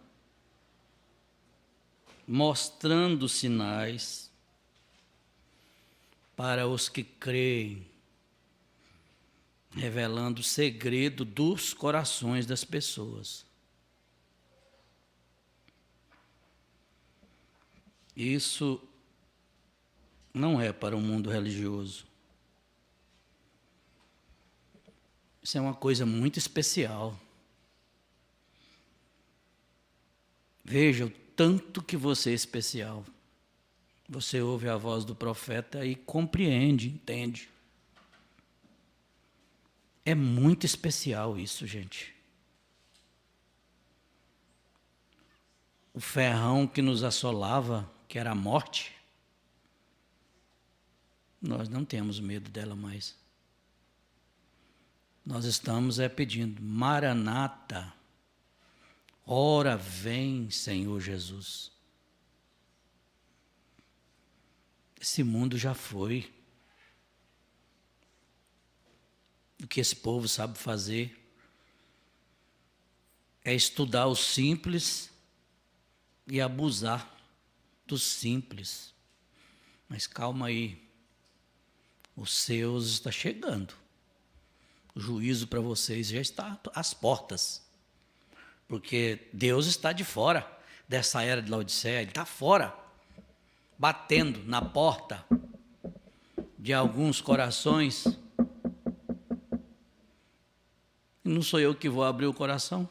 mostrando sinais para os que creem, revelando o segredo dos corações das pessoas. Isso não é para o mundo religioso. Isso é uma coisa muito especial. Veja o tanto que você é especial. Você ouve a voz do profeta e compreende, entende. É muito especial isso, gente. O ferrão que nos assolava, que era a morte, nós não temos medo dela mais. Nós estamos pedindo, Maranata, ora vem, Senhor Jesus. Esse mundo já foi. O que esse povo sabe fazer é estudar o simples e abusar dos simples. Mas calma aí, os seus está chegando. O juízo para vocês já está às portas. Porque Deus está de fora dessa era de Laodiceia, Ele está fora, batendo na porta de alguns corações. E não sou eu que vou abrir o coração.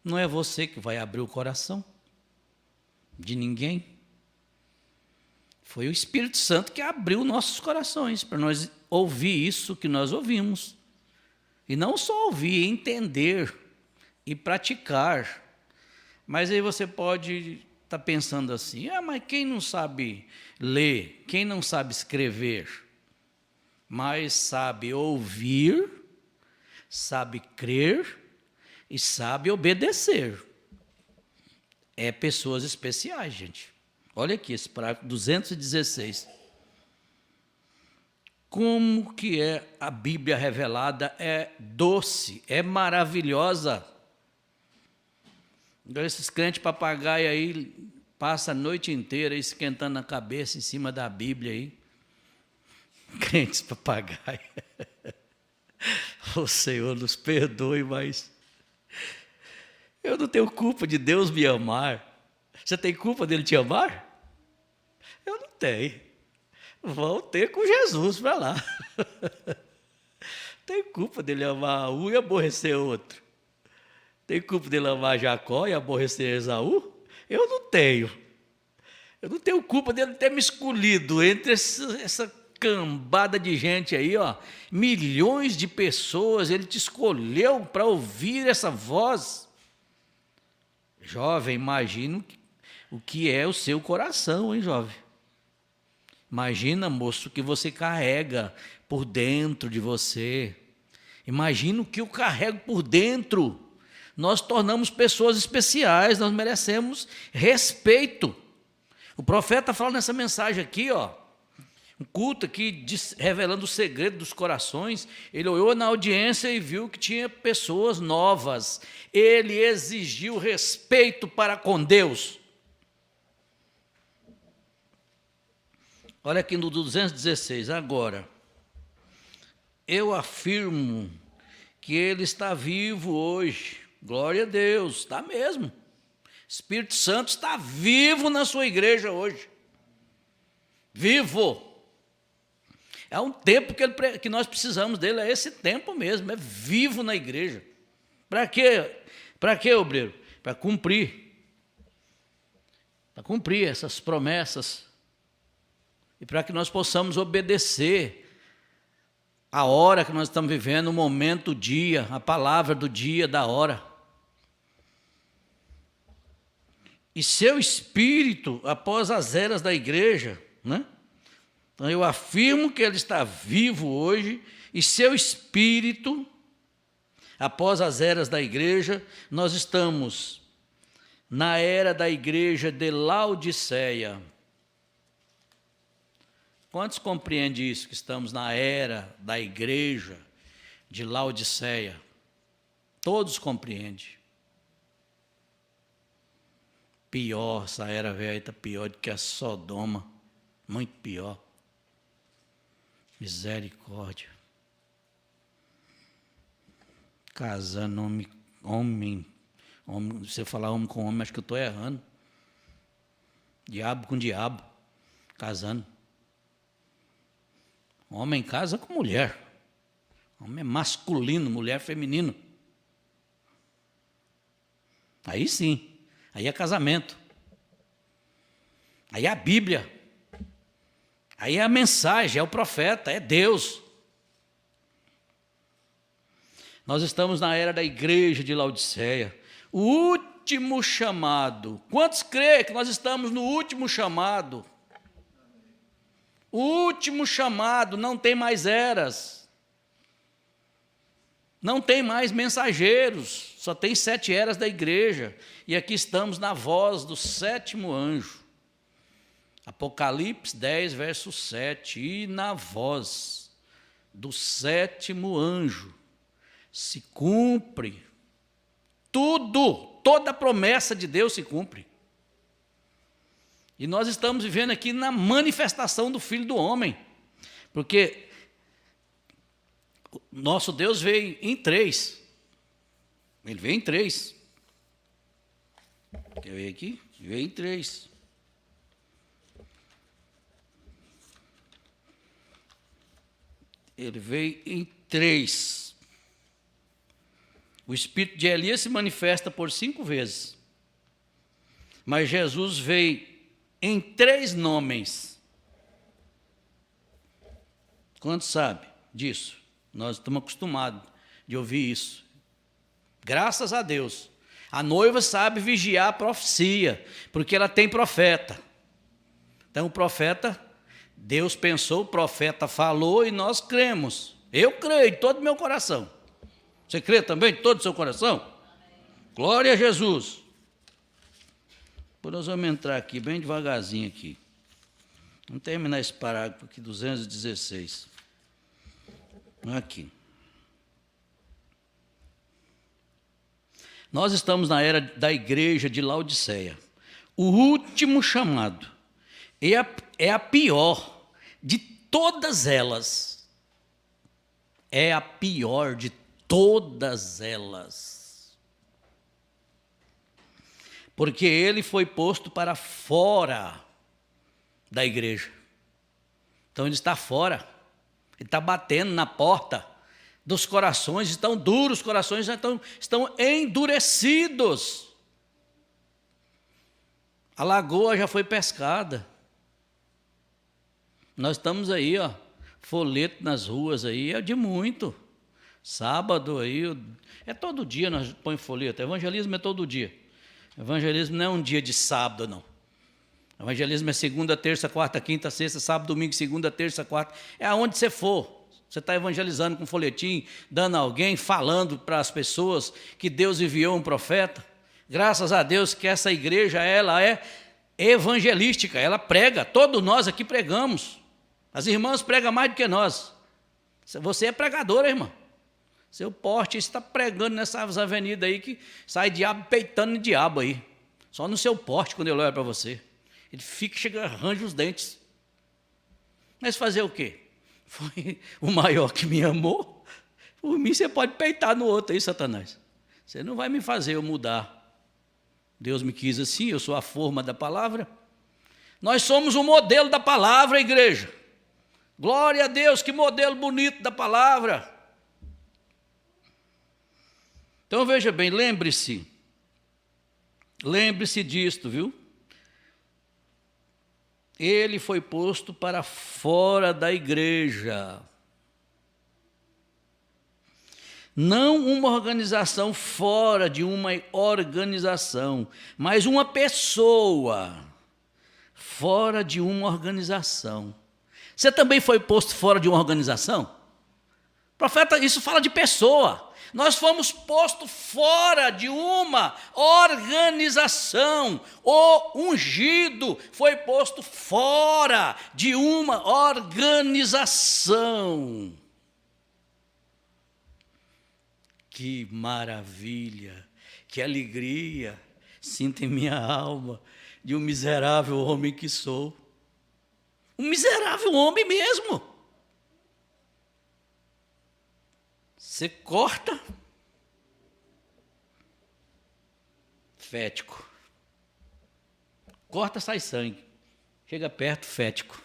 Não é você que vai abrir o coração de ninguém. Foi o Espírito Santo que abriu nossos corações para nós ouvir isso que nós ouvimos. E não só ouvir, entender e praticar. Mas aí você pode estar pensando assim, mas quem não sabe ler, quem não sabe escrever, mas sabe ouvir, sabe crer e sabe obedecer. É pessoas especiais, gente. Olha aqui, esse parágrafo 216. Como que é a Bíblia revelada? É doce, é maravilhosa. Agora esses crentes papagaio aí, passa a noite inteira esquentando a cabeça em cima da Bíblia aí. Crentes papagaio. O Senhor nos perdoe, mas eu não tenho culpa de Deus me amar. Você tem culpa dele te amar? Eu não tenho. Vão ter com Jesus para lá. Tem culpa dele amar um e aborrecer outro? Tem culpa dele amar Jacó e aborrecer Esaú? Eu não tenho. Eu não tenho culpa dele ter me escolhido entre essa cambada de gente aí, ó, milhões de pessoas, Ele te escolheu para ouvir essa voz. Jovem, imagina o que é o seu coração, hein, jovem? Imagina, moço, o que você carrega por dentro de você. Imagina o que eu carrego por dentro. Nós tornamos pessoas especiais, nós merecemos respeito. O profeta fala nessa mensagem aqui, ó, um culto aqui revelando o segredo dos corações. Ele olhou na audiência e viu que tinha pessoas novas. Ele exigiu respeito para com Deus. Olha aqui no 216, agora. Eu afirmo que Ele está vivo hoje. Glória a Deus, está mesmo. Espírito Santo está vivo na sua igreja hoje. Vivo. É um tempo que nós precisamos dele, é esse tempo mesmo, é vivo na igreja. Para quê? Para quê, obreiro? Para cumprir. Para cumprir essas promessas. E para que nós possamos obedecer a hora que nós estamos vivendo, o momento, o dia, a palavra do dia, da hora. E seu espírito, após as eras da igreja, né? Então eu afirmo que ele está vivo hoje, e seu espírito, após as eras da igreja, nós estamos na era da igreja de Laodiceia. Quantos compreendem isso, que estamos na era da igreja de Laodiceia? Todos compreendem. Pior, essa era velha está pior do que a Sodoma, muito pior. Misericórdia. Casando homem, você falar homem com homem, acho que eu estou errando. Diabo com diabo, casando. Homem casa com mulher. Homem é masculino, mulher é feminino. Aí sim, aí é casamento. Aí é a Bíblia. Aí é a mensagem, é o profeta, é Deus. Nós estamos na era da igreja de Laodiceia. O último chamado. Quantos creem que nós estamos no último chamado? O último chamado, não tem mais eras. Não tem mais mensageiros. Só tem 7 eras da igreja. E aqui estamos na voz do 7º anjo. Apocalipse 10, verso 7. E na voz do 7º anjo se cumpre tudo, toda a promessa de Deus se cumpre. E nós estamos vivendo aqui na manifestação do Filho do Homem, porque nosso Deus veio em 3. Ele veio em 3. Quer ver aqui? Veio em 3. Ele veio em 3. O espírito de Elias se manifesta por 5 vezes. Mas Jesus veio em 3 nomes. Quantos sabem disso? Nós estamos acostumados de ouvir isso. Graças a Deus. A noiva sabe vigiar a profecia, porque ela tem profeta. Então o profeta, Deus pensou, o profeta falou e nós cremos. Eu creio de todo o meu coração. Você crê também de todo o seu coração? Glória a Jesus. Nós vamos entrar aqui, bem devagarzinho aqui. Vamos terminar esse parágrafo aqui, 216. Aqui. Nós estamos na era da igreja de Laodiceia. O último chamado é a pior de todas elas. É a pior de todas elas. Porque ele foi posto para fora da igreja. Então ele está fora. Ele está batendo na porta dos corações, estão duros, os corações já estão endurecidos. A lagoa já foi pescada. Nós estamos aí, ó, folheto nas ruas aí é de muito. Sábado aí, é todo dia nós põe folheto. Evangelismo é todo dia. Evangelismo não é um dia de sábado, não. Evangelismo é segunda, terça, quarta, quinta, sexta, sábado, domingo, segunda, terça, quarta. É aonde você for. Você está evangelizando com folhetim, dando a alguém, falando para as pessoas que Deus enviou um profeta. Graças a Deus que essa igreja, ela é evangelística, ela prega. Todos nós aqui pregamos. As irmãs pregam mais do que nós. Você é pregadora, irmã. Seu porte está pregando nessas avenidas aí que sai diabo peitando diabo aí. Só no seu porte, quando ele olha para você. Ele fica, chega, arranja os dentes. Mas fazer o quê? Foi o maior que me amou. Por mim você pode peitar no outro aí, Satanás. Você não vai me fazer eu mudar. Deus me quis assim, eu sou a forma da palavra. Nós somos o modelo da palavra, igreja. Glória a Deus, que modelo bonito da palavra. Então veja bem, lembre-se disto, viu? Ele foi posto para fora da igreja. Não uma organização fora de uma organização, mas uma pessoa fora de uma organização. Você também foi posto fora de uma organização? Profeta, isso fala de pessoa. Nós fomos postos fora de uma organização. O ungido foi posto fora de uma organização. Que maravilha, que alegria sinto em minha alma de um miserável homem que sou. Um miserável homem mesmo. Você corta, fético. Corta, sai sangue. Chega perto, fético.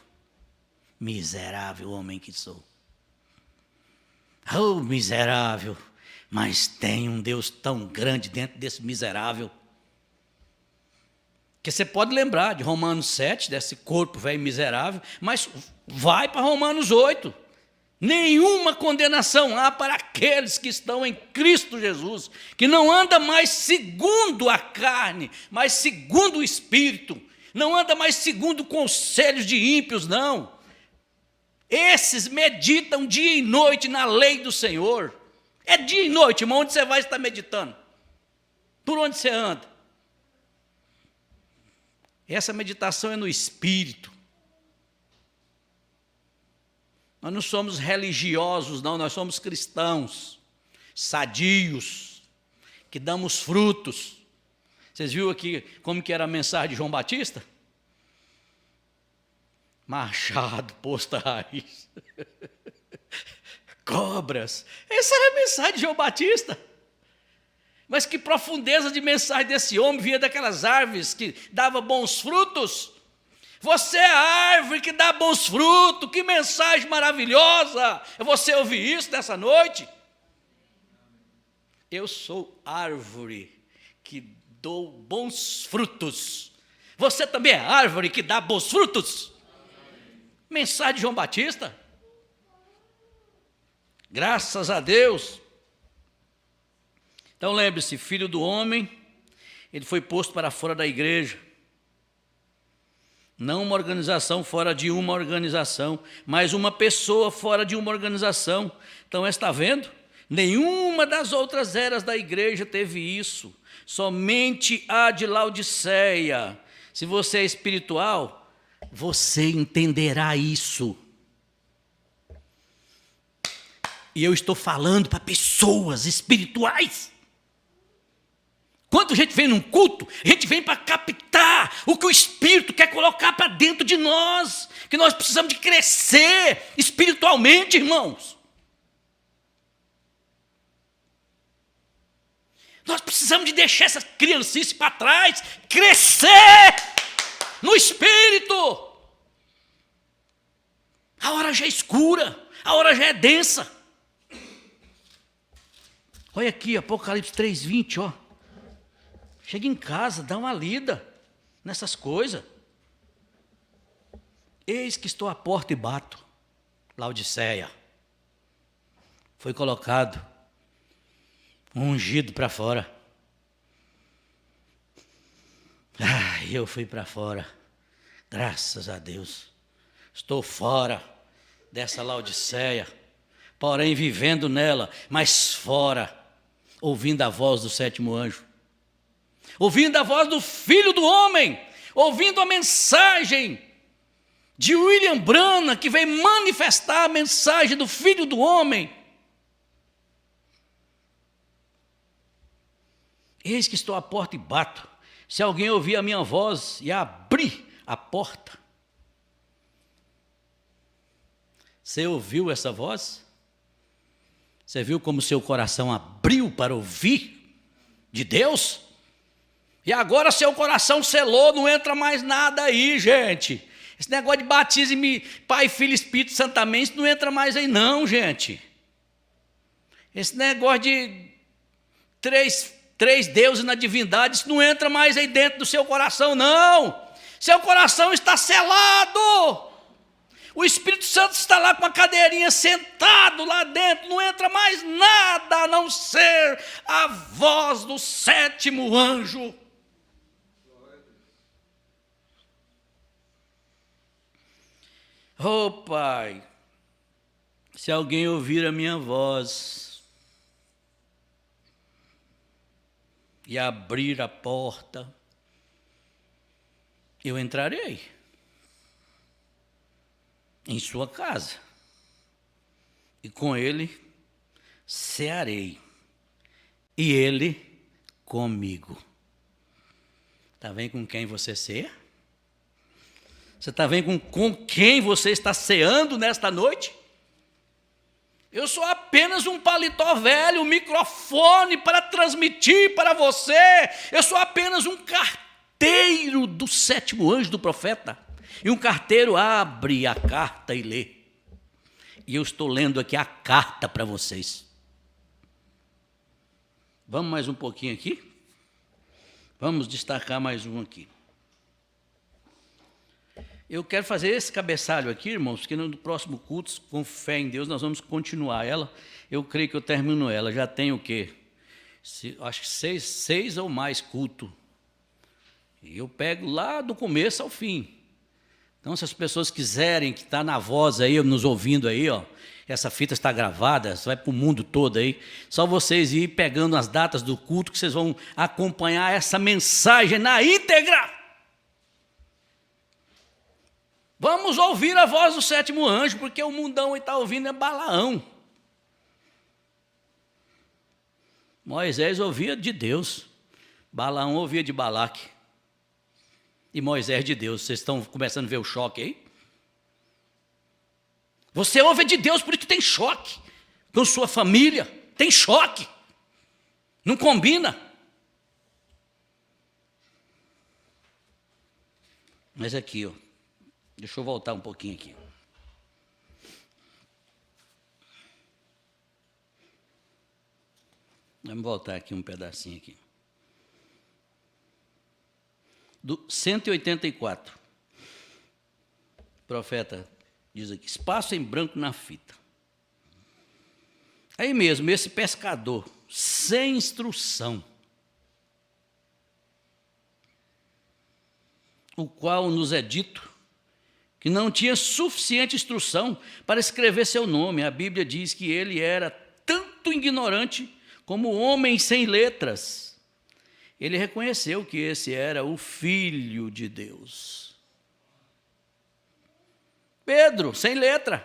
Miserável homem que sou. Oh, miserável. Mas tem um Deus tão grande dentro desse miserável. Que você pode lembrar de Romanos 7, desse corpo velho miserável, mas vai para Romanos 8. Nenhuma condenação há para aqueles que estão em Cristo Jesus, que não anda mais segundo a carne, mas segundo o Espírito, não anda mais segundo conselhos de ímpios, não. Esses meditam dia e noite na lei do Senhor. É dia e noite, irmão, onde você vai estar meditando? Por onde você anda? Essa meditação é no Espírito. Nós não somos religiosos, não, nós somos cristãos, sadios, que damos frutos. Vocês viram aqui como que era a mensagem de João Batista? Machado posto à raiz. Cobras. Essa era a mensagem de João Batista. Mas que profundeza de mensagem desse homem, vinha daquelas árvores que davam bons frutos. Você é a árvore que dá bons frutos, que mensagem maravilhosa. Você ouviu isso nessa noite? Eu sou árvore que dou bons frutos. Você também é árvore que dá bons frutos? Mensagem de João Batista. Graças a Deus. Então lembre-se, filho do homem, ele foi posto para fora da igreja. Não uma organização fora de uma organização, mas uma pessoa fora de uma organização. Então, está vendo? Nenhuma das outras eras da igreja teve isso. Somente a de Laodiceia. Se você é espiritual, você entenderá isso. E eu estou falando para pessoas espirituais. Quando a gente vem num culto, a gente vem para captar o que o Espírito quer colocar para dentro de nós, que nós precisamos de crescer espiritualmente, irmãos. Nós precisamos de deixar essa criancice para trás, crescer no Espírito. A hora já é escura, a hora já é densa. Olha aqui, Apocalipse 3:20, ó. Chega em casa, dá uma lida nessas coisas. Eis que estou à porta e bato. Laodiceia. Foi colocado um ungido para fora. Eu fui para fora. Graças a Deus. Estou fora dessa Laodiceia, porém vivendo nela, mas fora, ouvindo a voz do sétimo anjo, ouvindo a voz do Filho do Homem, ouvindo a mensagem de William Branham, que veio manifestar a mensagem do Filho do Homem. Eis que estou à porta e bato. Se alguém ouvir a minha voz e abrir a porta. Você ouviu essa voz? Você viu como seu coração abriu para ouvir de Deus? E agora seu coração selou, não entra mais nada aí, gente. Esse negócio de batismo, Pai, Filho e Espírito Santamente, não entra mais aí não, gente. Esse negócio de três deuses na divindade, isso não entra mais aí dentro do seu coração, não. Seu coração está selado. O Espírito Santo está lá com a cadeirinha sentado lá dentro, não entra mais nada a não ser a voz do sétimo anjo. Oh, Pai, se alguém ouvir a minha voz e abrir a porta, eu entrarei em sua casa e com ele cearei e ele comigo. Está vendo com quem você ceia? Você está vendo com quem você está ceando nesta noite? Eu sou apenas um paletó velho, um microfone para transmitir para você. Eu sou apenas um carteiro do sétimo anjo do profeta. E um carteiro abre a carta e lê. E eu estou lendo aqui a carta para vocês. Vamos mais um pouquinho aqui? Vamos destacar mais um aqui. Eu quero fazer esse cabeçalho aqui, irmãos, porque no próximo culto, com fé em Deus, nós vamos continuar ela. Eu creio que eu termino ela. Já tenho o quê? Acho que seis ou mais cultos. E eu pego lá do começo ao fim. Então, se as pessoas quiserem, que está na voz aí, nos ouvindo aí, ó, essa fita está gravada, vai para o mundo todo aí, só vocês ir pegando as datas do culto, que vocês vão acompanhar essa mensagem na íntegra. Vamos ouvir a voz do sétimo anjo, porque o mundão está ouvindo é Balaão. Moisés ouvia de Deus, Balaão ouvia de Balaque. E Moisés de Deus. Vocês estão começando a ver o choque aí? Você ouve de Deus, por isso tem choque. Com sua família, tem choque. Não combina. Mas aqui, ó. Deixa eu voltar um pouquinho aqui. Vamos voltar aqui um pedacinho aqui. Do 184. O profeta diz aqui, espaço em branco na fita. Aí mesmo, esse pescador, sem instrução, o qual nos é dito que não tinha suficiente instrução para escrever seu nome. A Bíblia diz que ele era tanto ignorante como homem sem letras. Ele reconheceu que esse era o Filho de Deus. Pedro, sem letra.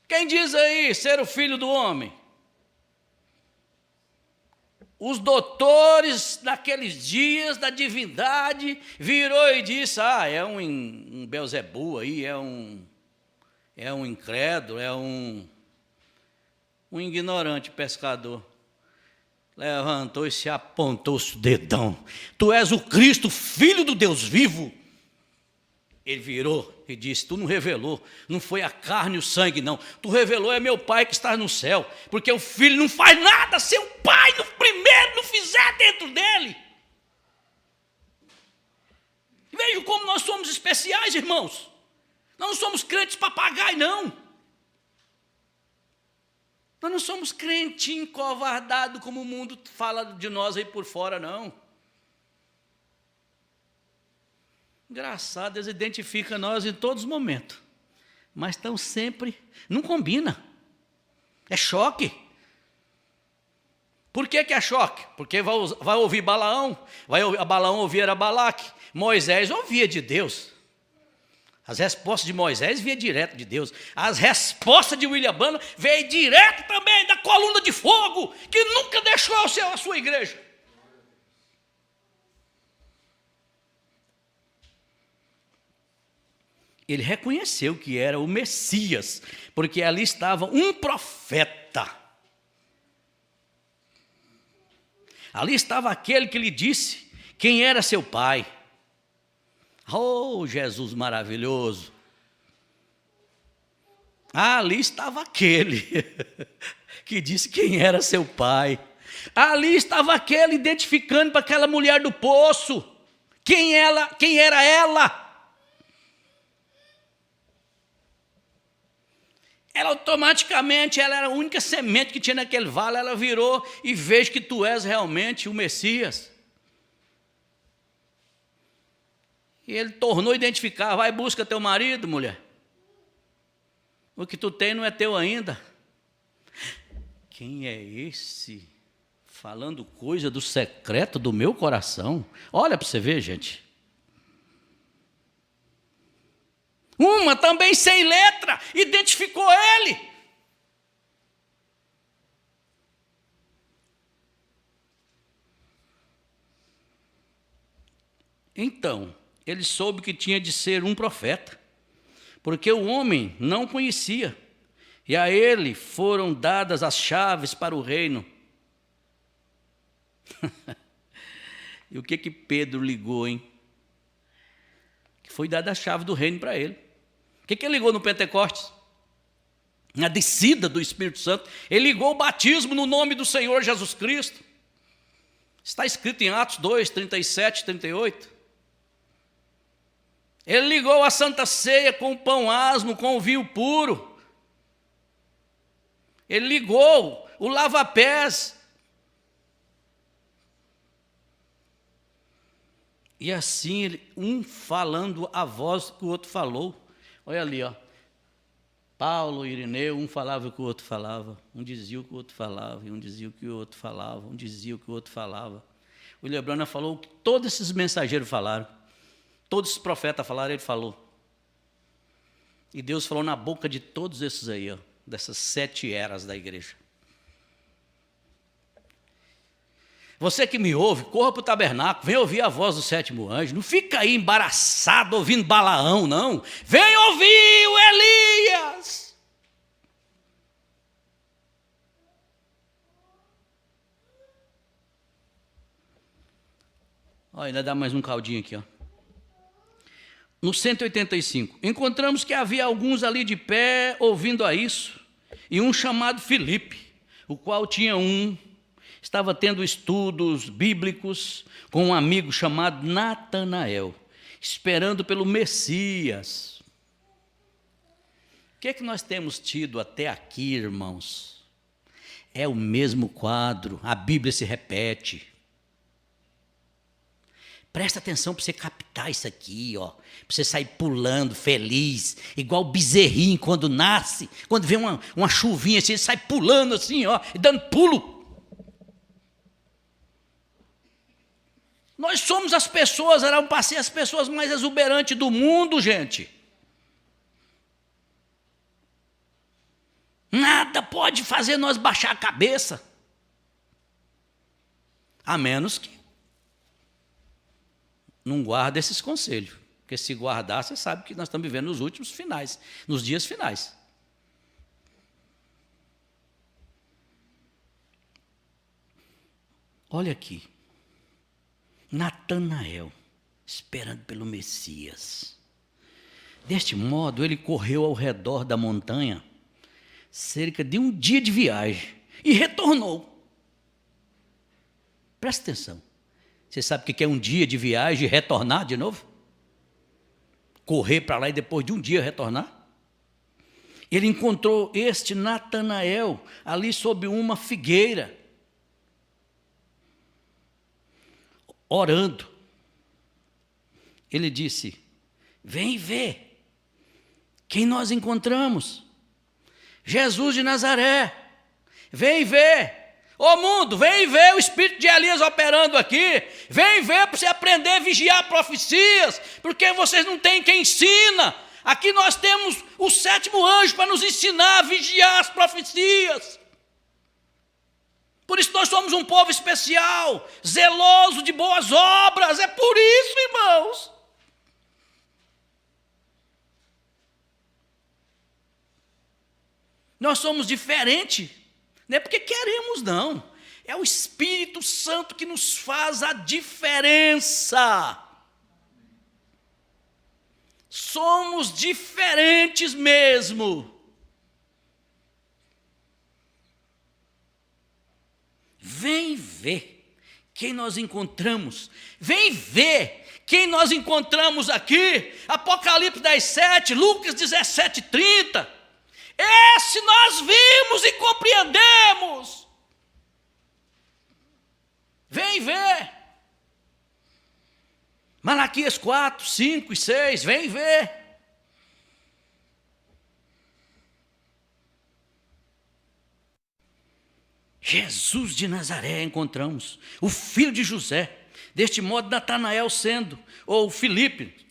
Quem diz aí ser o Filho do Homem? Os doutores daqueles dias da divindade virou e disse, é um Belzebu aí, é um incrédulo, é um ignorante pescador. Levantou e se apontou o dedão. Tu és o Cristo, Filho do Deus vivo. Ele virou e disse, tu não revelou, não foi a carne e o sangue não, tu revelou é meu Pai que está no céu, porque o Filho não faz nada se o Pai no primeiro não fizer dentro dele. Veja como nós somos especiais, irmãos. Nós não somos crentes papagaio, não. Nós não somos crentinho covardado como o mundo fala de nós aí por fora, não. Engraçado, eles identificam nós em todos os momentos, mas estão sempre, não combina, é choque. Por que é choque? Porque vai ouvir Balaão, Balaão ouvir a Balaque, Moisés ouvia de Deus. As respostas de Moisés vinham direto de Deus. As respostas de William Branham veio direto também da coluna de fogo, que nunca deixou a sua igreja. Ele reconheceu que era o Messias, porque ali estava um profeta. Ali estava aquele que lhe disse quem era seu pai. Oh, Jesus maravilhoso! Ali estava aquele que disse quem era seu pai. Ali estava aquele identificando para aquela mulher do poço quem era ela. Ela automaticamente, ela era a única semente que tinha naquele vale, ela virou e vejo que tu és realmente o Messias. E ele tornou a identificar, vai busca teu marido, mulher. O que tu tem não é teu ainda. Quem é esse falando coisa do secreto do meu coração? Olha para você ver, gente. Uma também sem letra, identificou ele. Então, ele soube que tinha de ser um profeta, porque o homem não conhecia, e a ele foram dadas as chaves para o reino. E o que Pedro ligou, hein? Que foi dada a chave do reino para ele. O que ele ligou no Pentecostes? Na descida do Espírito Santo. Ele ligou o batismo no nome do Senhor Jesus Cristo. Está escrito em Atos 2, 37, 38. Ele ligou a Santa Ceia com o pão asmo, com o vinho puro. Ele ligou o lava-pés. E assim, um falando a voz que o outro falou. Olha ali, ó. Paulo e Irineu, um falava o que o outro falava. Um dizia o que o outro falava, e um dizia o que o outro falava. Um dizia o que o outro falava. O William Branham falou o que todos esses mensageiros falaram. Todos os profetas falaram, ele falou. E Deus falou na boca de todos esses aí, ó, dessas 7 eras da igreja. Você que me ouve, corra para o tabernáculo, vem ouvir a voz do 7º anjo. Não fica aí embaraçado ouvindo Balaão, não. Vem ouvir o Elias. Olha, ainda dá mais um caldinho aqui, ó. No 185, encontramos que havia alguns ali de pé ouvindo a isso, e um chamado Filipe, o qual estava tendo estudos bíblicos com um amigo chamado Natanael, esperando pelo Messias. O que é que nós temos tido até aqui, irmãos? É o mesmo quadro, a Bíblia se repete. Presta atenção para você captar isso aqui, ó. Para você sair pulando, feliz, igual bezerrinho quando nasce, quando vê uma chuvinha assim, ele sai pulando assim, ó, e dando pulo. Nós somos as pessoas, eram para ser as pessoas mais exuberantes do mundo, gente. Nada pode fazer nós baixar a cabeça. A menos que não guarda esses conselhos. Porque se guardar, você sabe que nós estamos vivendo nos últimos finais, nos dias finais. Olha aqui. Natanael, esperando pelo Messias. Deste modo, ele correu ao redor da montanha, cerca de um dia de viagem, e retornou. Presta atenção. Você sabe o que é um dia de viagem e retornar de novo? Correr para lá e depois de um dia retornar? ele encontrou este Natanael ali sob uma figueira, orando. Ele disse: vem ver quem nós encontramos. Jesus de Nazaré. Vem ver. Ô mundo, vem ver o espírito de Elias operando aqui. Vem ver para você aprender a vigiar profecias, porque vocês não têm quem ensina. Aqui nós temos o 7º anjo para nos ensinar a vigiar as profecias. Por isso nós somos um povo especial, zeloso de boas obras. É por isso, irmãos. Nós somos diferentes. Não é porque queremos, não. É o Espírito Santo que nos faz a diferença. Somos diferentes mesmo. Vem ver quem nós encontramos. Vem ver quem nós encontramos aqui. Apocalipse 10:7, Lucas 17:30. Esse nós vimos e compreendemos. Vem ver. Malaquias 4, 5 e 6, vem ver. Jesus de Nazaré encontramos, o filho de José. Deste modo, Natanael sendo, ou Filipe,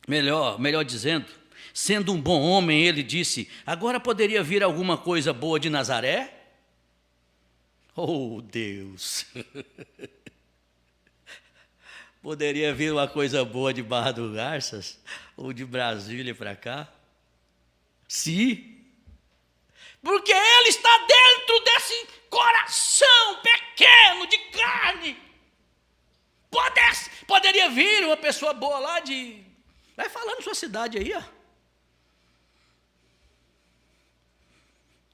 melhor dizendo, sendo um bom homem, ele disse: agora poderia vir alguma coisa boa de Nazaré? Oh, Deus! Poderia vir uma coisa boa de Barra do Garças, ou de Brasília para cá? Sim. Porque ele está dentro desse coração pequeno de carne. Poderia vir uma pessoa boa lá de... Vai falando sua cidade aí, ó.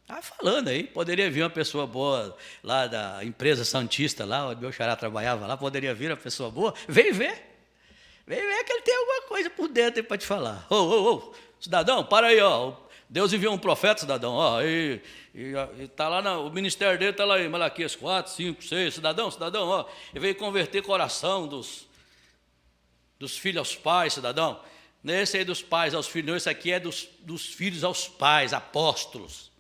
Vai falando aí. Poderia vir uma pessoa boa lá da empresa Santista, lá onde meu xará trabalhava lá. Poderia vir uma pessoa boa. Vem ver. Vem ver que ele tem alguma coisa por dentro para te falar. Ô, cidadão, para aí, ó. Deus enviou um profeta, cidadão, ó, e está lá, o ministério dele está lá em Malaquias 4, 5, 6, cidadão, ó, ele veio converter coração dos filhos aos pais, cidadão. Nesse aí dos pais aos filhos, não, esse aqui é dos filhos aos pais, apóstolos.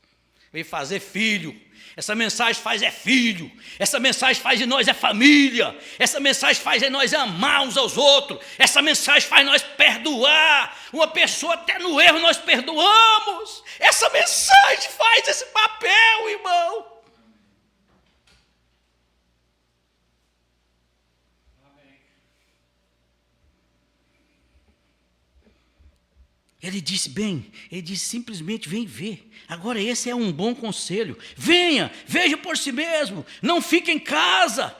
Veio fazer filho. Essa mensagem faz filho. Essa mensagem faz de nós família. Essa mensagem faz de nós amar uns aos outros. Essa mensagem faz nós perdoar. Uma pessoa até no erro nós perdoamos. Essa mensagem faz esse papel, irmão. Ele disse simplesmente: vem ver. Agora esse é um bom conselho. Venha, veja por si mesmo. Não fique em casa.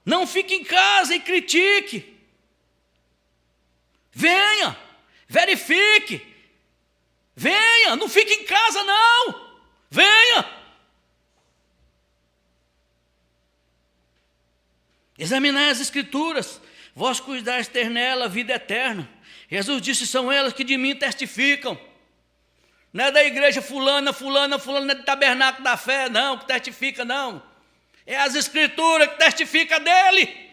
Não fique em casa e critique. Venha, verifique. Venha, não fique em casa não. Venha. Examinai as Escrituras. Vós cuidais ter nela a vida eterna. Jesus disse: são elas que de mim testificam. Não é da igreja fulana, não é do tabernáculo da fé, não, que testifica, não. É as Escrituras que testificam dele.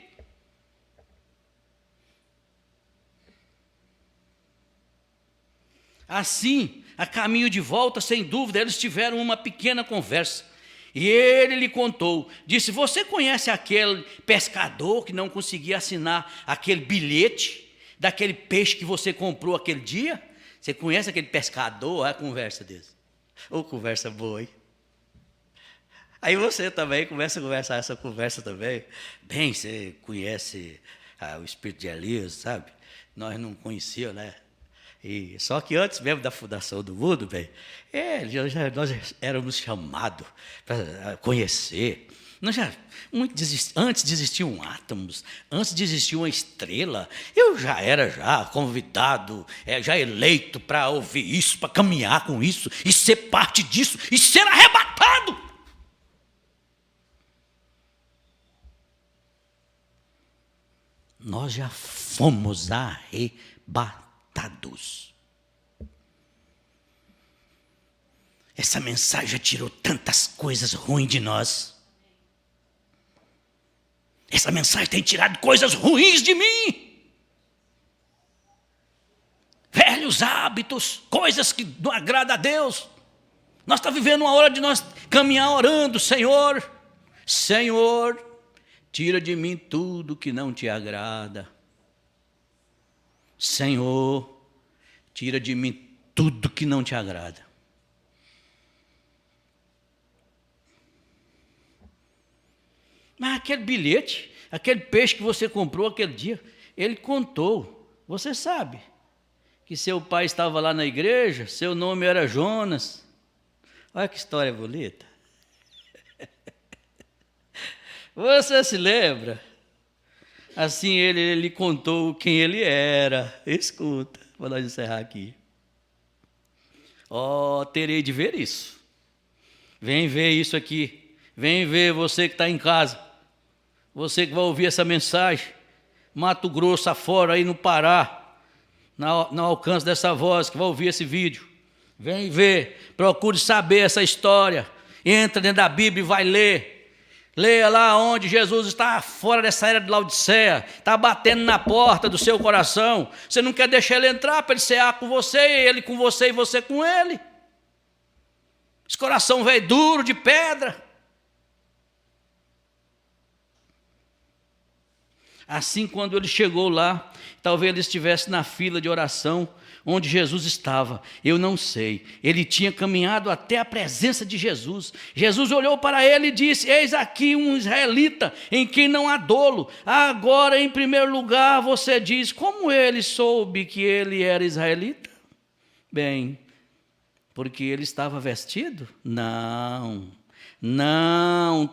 Assim, a caminho de volta, sem dúvida, eles tiveram uma pequena conversa. E ele lhe contou, disse: você conhece aquele pescador que não conseguia assinar aquele bilhete daquele peixe que você comprou aquele dia? Você conhece aquele pescador? Olha a conversa desse. Ô, conversa boa, hein? Aí você também começa a conversar essa conversa também. Bem, você conhece o espírito de Elias, sabe? Nós não conhecíamos, né? E, só que antes mesmo da fundação do mundo, bem, nós éramos chamados para conhecer. Antes de existiam átomos, antes de existir uma estrela, eu já era convidado, já eleito para ouvir isso, para caminhar com isso, e ser parte disso, e ser arrebatado. Nós já fomos arrebatados. Essa mensagem já tirou tantas coisas ruins de nós. Essa mensagem tem tirado coisas ruins de mim. Velhos hábitos, coisas que não agradam a Deus. Nós estamos vivendo uma hora de nós caminhar orando: Senhor, Senhor, tira de mim tudo que não te agrada. Senhor, tira de mim tudo que não te agrada. Mas aquele bilhete, aquele peixe que você comprou aquele dia, ele contou. Você sabe que seu pai estava lá na igreja, seu nome era Jonas. Olha que história bonita. Você se lembra? Assim ele contou quem ele era. Escuta, para nós encerrar aqui. Terei de ver isso. Vem ver isso aqui. Vem ver você que está em casa. Você que vai ouvir essa mensagem. Mato Grosso afora, aí no Pará. No alcance dessa voz que vai ouvir esse vídeo. Vem ver. Procure saber essa história. Entra dentro da Bíblia e vai ler. Leia lá onde Jesus está fora dessa era de Laodiceia, está batendo na porta do seu coração. Você não quer deixar ele entrar para ele cear com você, ele com você e você com ele. Esse coração velho duro de pedra. Assim, quando ele chegou lá, talvez ele estivesse na fila de oração onde Jesus estava, eu não sei. Ele tinha caminhado até a presença de Jesus. Jesus olhou para ele e disse: eis aqui um israelita em quem não há dolo. Agora, em primeiro lugar, você diz: como ele soube que ele era israelita? Bem, porque ele estava vestido? Não,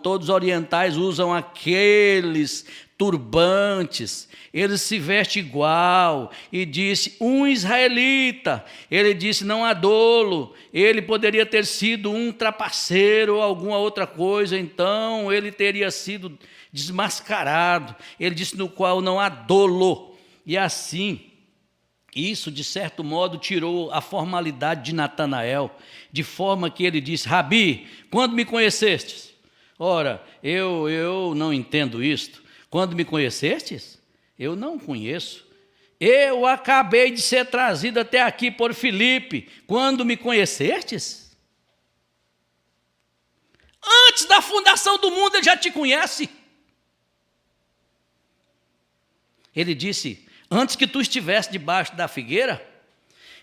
todos os orientais usam aqueles turbantes, eles se vestem igual, e disse: um israelita. Ele disse: não há dolo. Ele poderia ter sido um trapaceiro ou alguma outra coisa, então ele teria sido desmascarado. Ele disse: no qual não há dolo. E assim, isso de certo modo tirou a formalidade de Natanael, de forma que ele disse: Rabi, quando me conhecestes? Ora, eu não entendo isto. Quando me conhecestes? Eu não conheço. Eu acabei de ser trazido até aqui por Filipe. Quando me conhecestes? Antes da fundação do mundo ele já te conhece. Ele disse: antes que tu estivesse debaixo da figueira,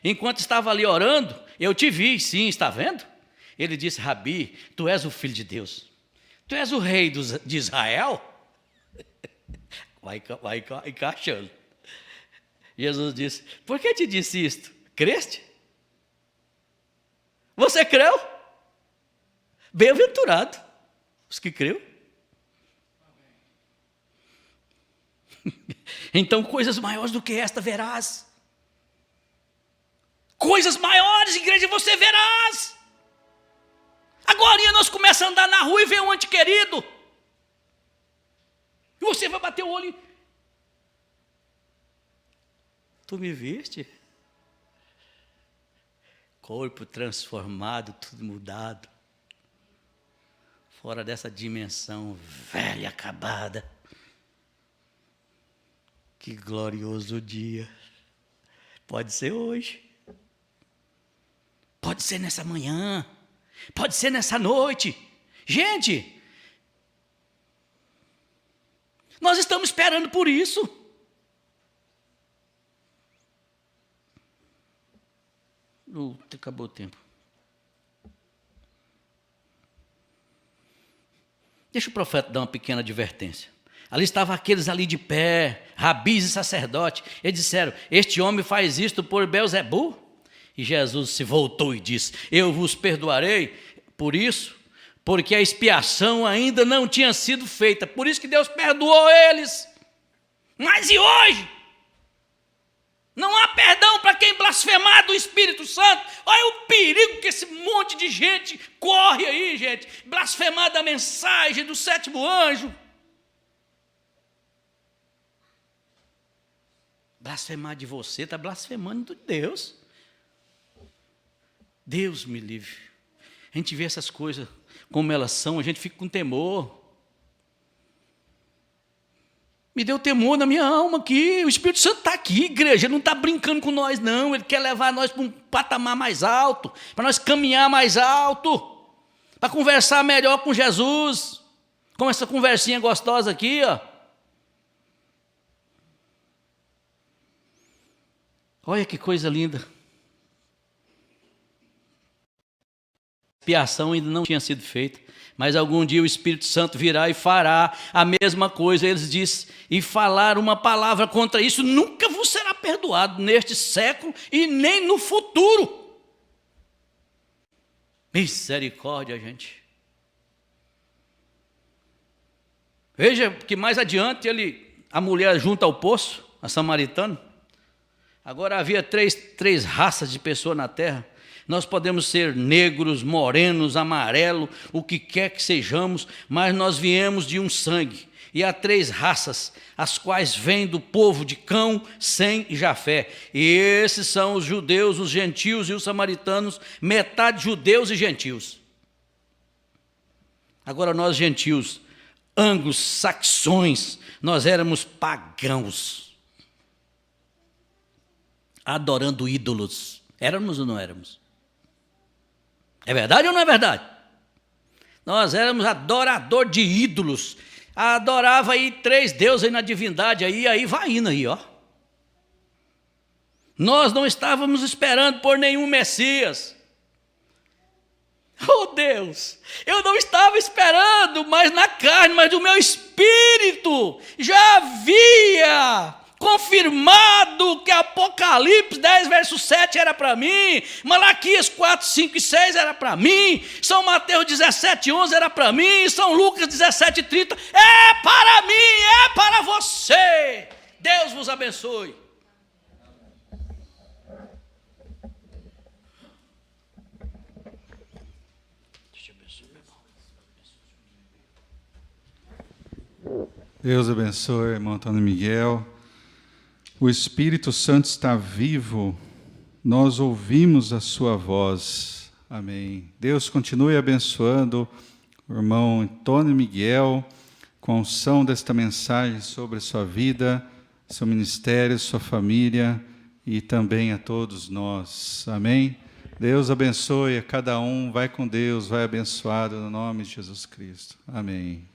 enquanto estava ali orando, eu te vi, sim, está vendo? Ele disse: Rabi, tu és o Filho de Deus. Tu és o rei de Israel? Vai encaixando. Jesus disse: por que te disse isto? Creste? Você creu? Bem-aventurado os que creu. Então coisas maiores do que esta verás. Coisas maiores, igreja, você verás. Agora nós começamos a andar na rua e ver um ente querido. E você vai bater o olho. Tu me viste? Corpo transformado, tudo mudado. Fora dessa dimensão velha, acabada. Que glorioso dia. Pode ser hoje. Pode ser nessa manhã. Pode ser nessa noite. Gente, nós estamos esperando por isso. Acabou o tempo. Deixa o profeta dar uma pequena advertência. Ali estavam aqueles ali de pé, rabis e sacerdotes. Eles disseram: este homem faz isto por Belzebu? E Jesus se voltou e disse: eu vos perdoarei por isso, porque a expiação ainda não tinha sido feita. Por isso que Deus perdoou eles. Mas e hoje? Não há perdão para quem blasfemar do Espírito Santo. Olha o perigo que esse monte de gente corre aí, gente. Blasfemar da mensagem do sétimo anjo. Blasfemar de você, está blasfemando de Deus. Deus me livre. A gente vê essas coisas como elas são, a gente fica com temor. Me deu temor na minha alma aqui. O Espírito Santo está aqui, igreja. Ele não está brincando com nós, não. Ele quer levar nós para um patamar mais alto, para nós caminhar mais alto, para conversar melhor com Jesus. Como essa conversinha gostosa aqui, ó. Olha que coisa linda. A expiação ainda não tinha sido feita, mas algum dia o Espírito Santo virá e fará a mesma coisa. Eles dizem, e falar uma palavra contra isso nunca vos será perdoado neste século e nem no futuro. Misericórdia, gente. Veja que mais adiante a mulher junto ao poço, a samaritana. Agora havia três raças de pessoas na terra. Nós podemos ser negros, morenos, amarelo, o que quer que sejamos, mas nós viemos de um sangue. E há 3 raças, as quais vêm do povo de Cão, Sem e Jafé. E esses são os judeus, os gentios e os samaritanos, metade judeus e gentios. Agora nós gentios, anglo-saxões, nós éramos pagãos, adorando ídolos. Éramos ou não éramos? É verdade ou não é verdade? Nós éramos adorador de ídolos. Adorava aí 3 deuses aí na divindade, aí vai indo aí, ó. Nós não estávamos esperando por nenhum Messias. Oh Deus, eu não estava esperando mais na carne, mas o meu espírito já havia confirmado que Apocalipse 10, verso 7 era para mim, Malaquias 4, 5 e 6 era para mim, São Mateus 17, 11 era para mim, São Lucas 17, 30, é para mim, é para você. Deus vos abençoe. Deus abençoe, irmão Antônio Miguel. O Espírito Santo está vivo, nós ouvimos a sua voz. Amém. Deus continue abençoando o irmão Antônio Miguel com a unção desta mensagem sobre a sua vida, seu ministério, sua família e também a todos nós. Amém. Deus abençoe a cada um, vai com Deus, vai abençoado no nome de Jesus Cristo. Amém.